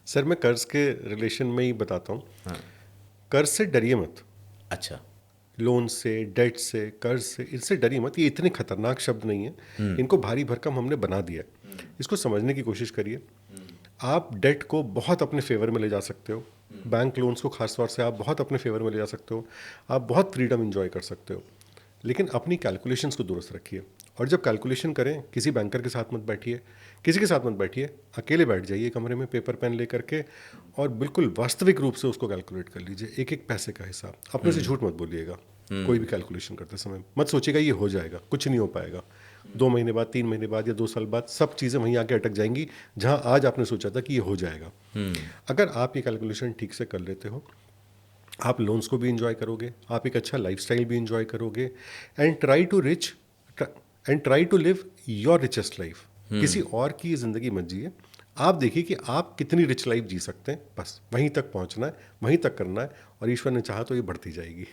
सर मैं कर्ज के रिलेशन में ही बताता हूँ। हाँ। कर्ज से डरिए मत, अच्छा। लोन से, डेट से, कर्ज से, इनसे डरिए मत, ये इतने खतरनाक शब्द नहीं है, इनको भारी भरकम हमने बना दिया है। इसको समझने की कोशिश करिए। आप डेट को बहुत अपने फेवर में ले जा सकते हो, बैंक लोन्स को खास तौर से आप बहुत अपने फेवर में ले जा सकते हो, आप बहुत फ्रीडम एंजॉय कर सकते हो, लेकिन अपनी कैलकुलेशंस को दुरुस्त रखिए। और जब कैलकुलेशन करें, किसी बैंकर के साथ मत बैठिए, किसी के साथ मत बैठिए, अकेले बैठ जाइए कमरे में पेपर पेन लेकर के, और बिल्कुल वास्तविक रूप से उसको कैलकुलेट कर लीजिए, एक एक पैसे का हिसाब। अपने से झूठ मत बोलिएगा, कोई भी कैलकुलेशन करते समय मत सोचिएगा ये हो जाएगा, कुछ नहीं हो पाएगा। 2 महीने बाद, 3 महीने बाद या 2 साल बाद सब चीज़ें वहीं आके अटक जाएंगी जहां आज आपने सोचा था कि ये हो जाएगा। अगर आप ये कैलकुलेशन ठीक से कर लेते हो, आप लोन्स को भी इंजॉय करोगे, आप एक अच्छा लाइफस्टाइल भी इंजॉय करोगे, and try to live your richest life. किसी और की ज़िंदगी मत जिए, आप देखिए कि आप कितनी रिच लाइफ जी सकते हैं, बस वहीं तक पहुंचना है, वहीं तक करना है, और ईश्वर ने चाहा तो ये बढ़ती जाएगी।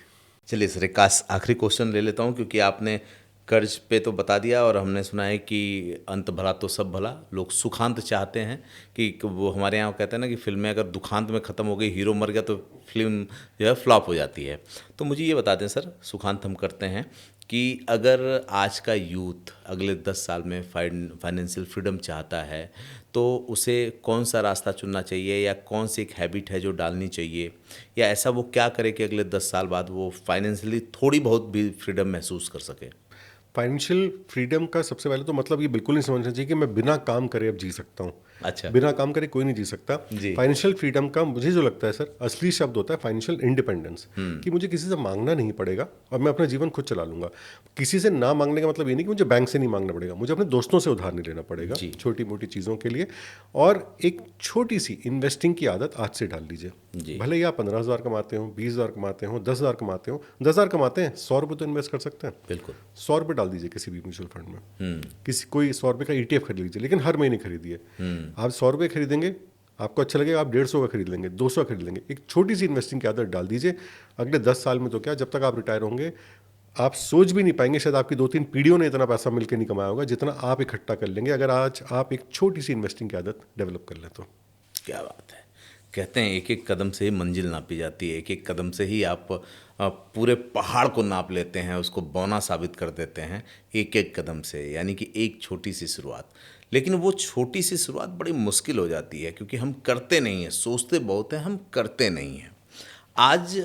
चलिए सर एक आखिरी क्वेश्चन ले लेता हूँ, क्योंकि आपने कर्ज पे तो बता दिया, और हमने सुना है कि अंत भला तो सब भला, लोग सुखांत चाहते हैं कि वो हमारे यहाँ कहते हैं ना कि फिल्में अगर दुखांत में ख़त्म हो गई, हीरो मर गया, तो फिल्म जो है फ्लॉप हो जाती है। तो मुझे ये बता दें सर, सुखांत हम करते हैं कि अगर आज का यूथ अगले 10 साल में फाइनेंशियल फ्रीडम चाहता है, तो उसे कौन सा रास्ता चुनना चाहिए, या कौन सी एक हैबिट है जो डालनी चाहिए, या ऐसा वो क्या करे कि अगले 10 साल बाद वो फाइनेंशियली थोड़ी बहुत भी फ्रीडम महसूस कर सके? फाइनेंशियल फ्रीडम का सबसे पहले तो मतलब ये बिल्कुल नहीं समझना चाहिए कि मैं बिना काम करे अब जी सकता हूँ। अच्छा। बिना काम करे कोई नहीं जी सकता। जी। फाइनेंशियल फ्रीडम का मुझे जो लगता है सर असली शब्द होता है फाइनेंशियल इंडिपेंडेंस, कि मुझे किसी से मांगना नहीं पड़ेगा और मैं अपना जीवन खुद चला लूंगा। किसी से ना मांगने का मतलब ये नहीं कि मुझे बैंक से नहीं मांगना पड़ेगा, मुझे अपने दोस्तों से उधार नहीं लेना पड़ेगा जी। छोटी मोटी चीज़ों के लिए। और एक छोटी सी इन्वेस्टिंग की आदत आज से डाल जी। लीजिए। भले ही आप 15,000 कमाते हो, 20,000 कमाते हो, 10,000 कमाते हो, 10,000 कमाते हैं, 100 रुपये तो इन्वेस्ट कर सकते हैं। बिल्कुल। 100 रुपये डाल दीजिए किसी भी म्यूचुअल फंड में, किसी कोई 100 रुपये का ETF खरीद लीजिए, लेकिन हर महीने खरीदिए। आप 100 रुपये खरीदेंगे, आपको अच्छा लगेगा, आप 150 का खरीद लेंगे, 200 खरीद लेंगे। एक छोटी सी इन्वेस्टिंग की आदत डाल दीजिए, अगले 10 साल में तो क्या, जब तक आप रिटायर होंगे आप सोच भी नहीं पाएंगे, शायद आपकी 2-3 पीढ़ियों ने इतना पैसा मिलकर नहीं कमाया होगा जितना आप इकट्ठा कर लेंगे अगर आज आप एक छोटी सी इन्वेस्टिंग की आदत डेवलप कर लें तो। क्या बात है। कहते हैं एक एक कदम से ही मंजिल नापी जाती है, एक एक कदम से ही आप पूरे पहाड़ को नाप लेते हैं, उसको बौना साबित कर देते हैं एक एक कदम से, यानी कि एक छोटी सी शुरुआत। लेकिन वो छोटी सी शुरुआत बड़ी मुश्किल हो जाती है क्योंकि हम करते नहीं हैं, सोचते बहुत हैं, हम करते नहीं हैं। आज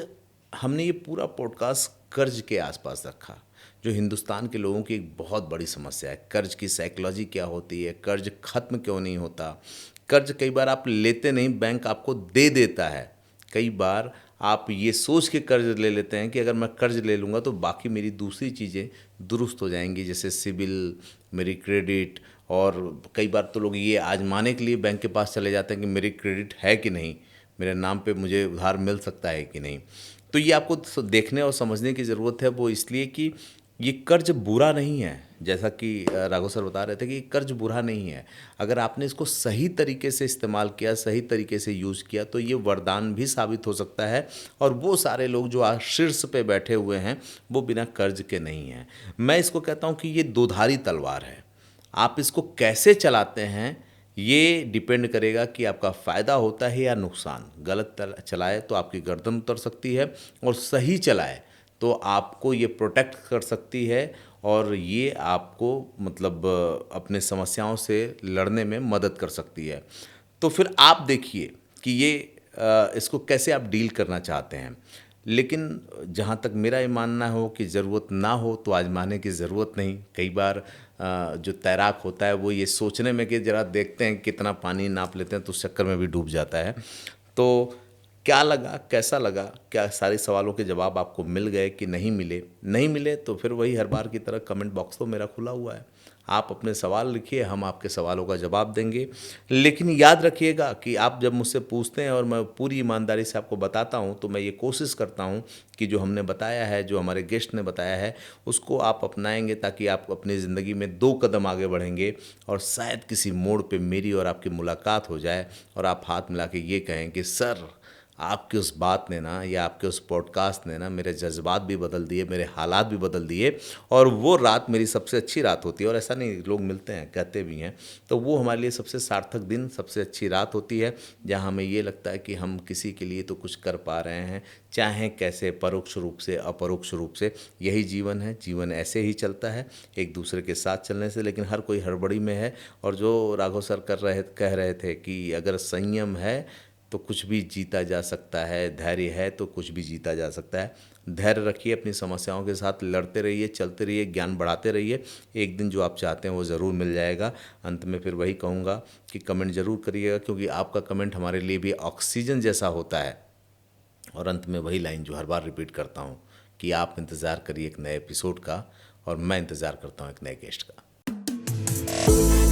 हमने ये पूरा पॉडकास्ट कर्ज के आसपास रखा, जो हिंदुस्तान के लोगों की एक बहुत बड़ी समस्या है। कर्ज की साइकोलॉजी क्या होती है, कर्ज खत्म क्यों नहीं होता, कर्ज कई बार आप लेते नहीं, बैंक आपको दे देता है। कई बार आप ये सोच के कर्ज ले लेते हैं कि अगर मैं कर्ज ले लूँगा तो बाकी मेरी दूसरी चीज़ें दुरुस्त हो जाएंगी, जैसे सिबिल, मेरी क्रेडिट। और कई बार तो लोग ये आजमाने के लिए बैंक के पास चले जाते हैं कि मेरी क्रेडिट है कि नहीं, मेरे नाम पे मुझे उधार मिल सकता है कि नहीं। तो ये आपको देखने और समझने की ज़रूरत है। वो इसलिए कि ये कर्ज बुरा नहीं है, जैसा कि राघव सर बता रहे थे कि कर्ज बुरा नहीं है। अगर आपने इसको सही तरीके से इस्तेमाल किया, सही तरीके से यूज़ किया, तो ये वरदान भी साबित हो सकता है। और वो सारे लोग जो आज शीर्ष पे बैठे हुए हैं वो बिना कर्ज के नहीं हैं। मैं इसको कहता हूँ कि ये दोधारी तलवार है। आप इसको कैसे चलाते हैं ये डिपेंड करेगा कि आपका फ़ायदा होता है या नुकसान। गलत चलाए तो आपकी गर्दन उतर सकती है, और सही चलाए तो आपको ये प्रोटेक्ट कर सकती है, और ये आपको मतलब अपने समस्याओं से लड़ने में मदद कर सकती है। तो फिर आप देखिए कि ये इसको कैसे आप डील करना चाहते हैं। लेकिन जहाँ तक मेरा ये मानना हो कि ज़रूरत ना हो तो आजमाने की ज़रूरत नहीं। कई बार जो तैराक होता है वो ये सोचने में कि ज़रा देखते हैं कितना पानी नाप लेते हैं, तो उस चक्कर में भी डूब जाता है। तो क्या लगा, कैसा लगा, क्या सारे सवालों के जवाब आपको मिल गए कि नहीं मिले? नहीं मिले तो फिर वही हर बार की तरह कमेंट बॉक्स तो मेरा खुला हुआ है, आप अपने सवाल लिखिए, हम आपके सवालों का जवाब देंगे। लेकिन याद रखिएगा कि आप जब मुझसे पूछते हैं और मैं पूरी ईमानदारी से आपको बताता हूं, तो मैं ये कोशिश करता हूं कि जो हमने बताया है, जो हमारे गेस्ट ने बताया है, उसको आप अपनाएंगे, ताकि आप अपनी ज़िंदगी में 2 कदम आगे बढ़ेंगे और शायद किसी मोड़ पे मेरी और आपकी मुलाकात हो जाए और आप हाथ मिला के ये कहें कि सर, आपकी उस बात ने ना, या आपके उस पॉडकास्ट ने ना मेरे जज्बात भी बदल दिए, मेरे हालात भी बदल दिए, और वो रात मेरी सबसे अच्छी रात होती है। और ऐसा नहीं, लोग मिलते हैं, कहते भी हैं, तो वो हमारे लिए सबसे सार्थक दिन, सबसे अच्छी रात होती है, जहाँ हमें ये लगता है कि हम किसी के लिए तो कुछ कर पा रहे हैं, चाहे कैसे, परोक्ष रूप से, अपरोक्ष रूप से। यही जीवन है, जीवन ऐसे ही चलता है, एक दूसरे के साथ चलने से। लेकिन हर कोई हड़बड़ी में है, और जो राघव सर कह रहे थे कि अगर संयम है तो कुछ भी जीता जा सकता है, धैर्य है तो कुछ भी जीता जा सकता है। धैर्य रखिए, अपनी समस्याओं के साथ लड़ते रहिए, चलते रहिए, ज्ञान बढ़ाते रहिए। एक दिन जो आप चाहते हैं वो ज़रूर मिल जाएगा। अंत में फिर वही कहूँगा कि कमेंट ज़रूर करिएगा, क्योंकि आपका कमेंट हमारे लिए भी ऑक्सीजन जैसा होता है। और अंत में वही लाइन जो हर बार रिपीट करता हूँ कि आप इंतज़ार करिए एक नए एपिसोड का, और मैं इंतज़ार करता हूँ एक नए गेस्ट का।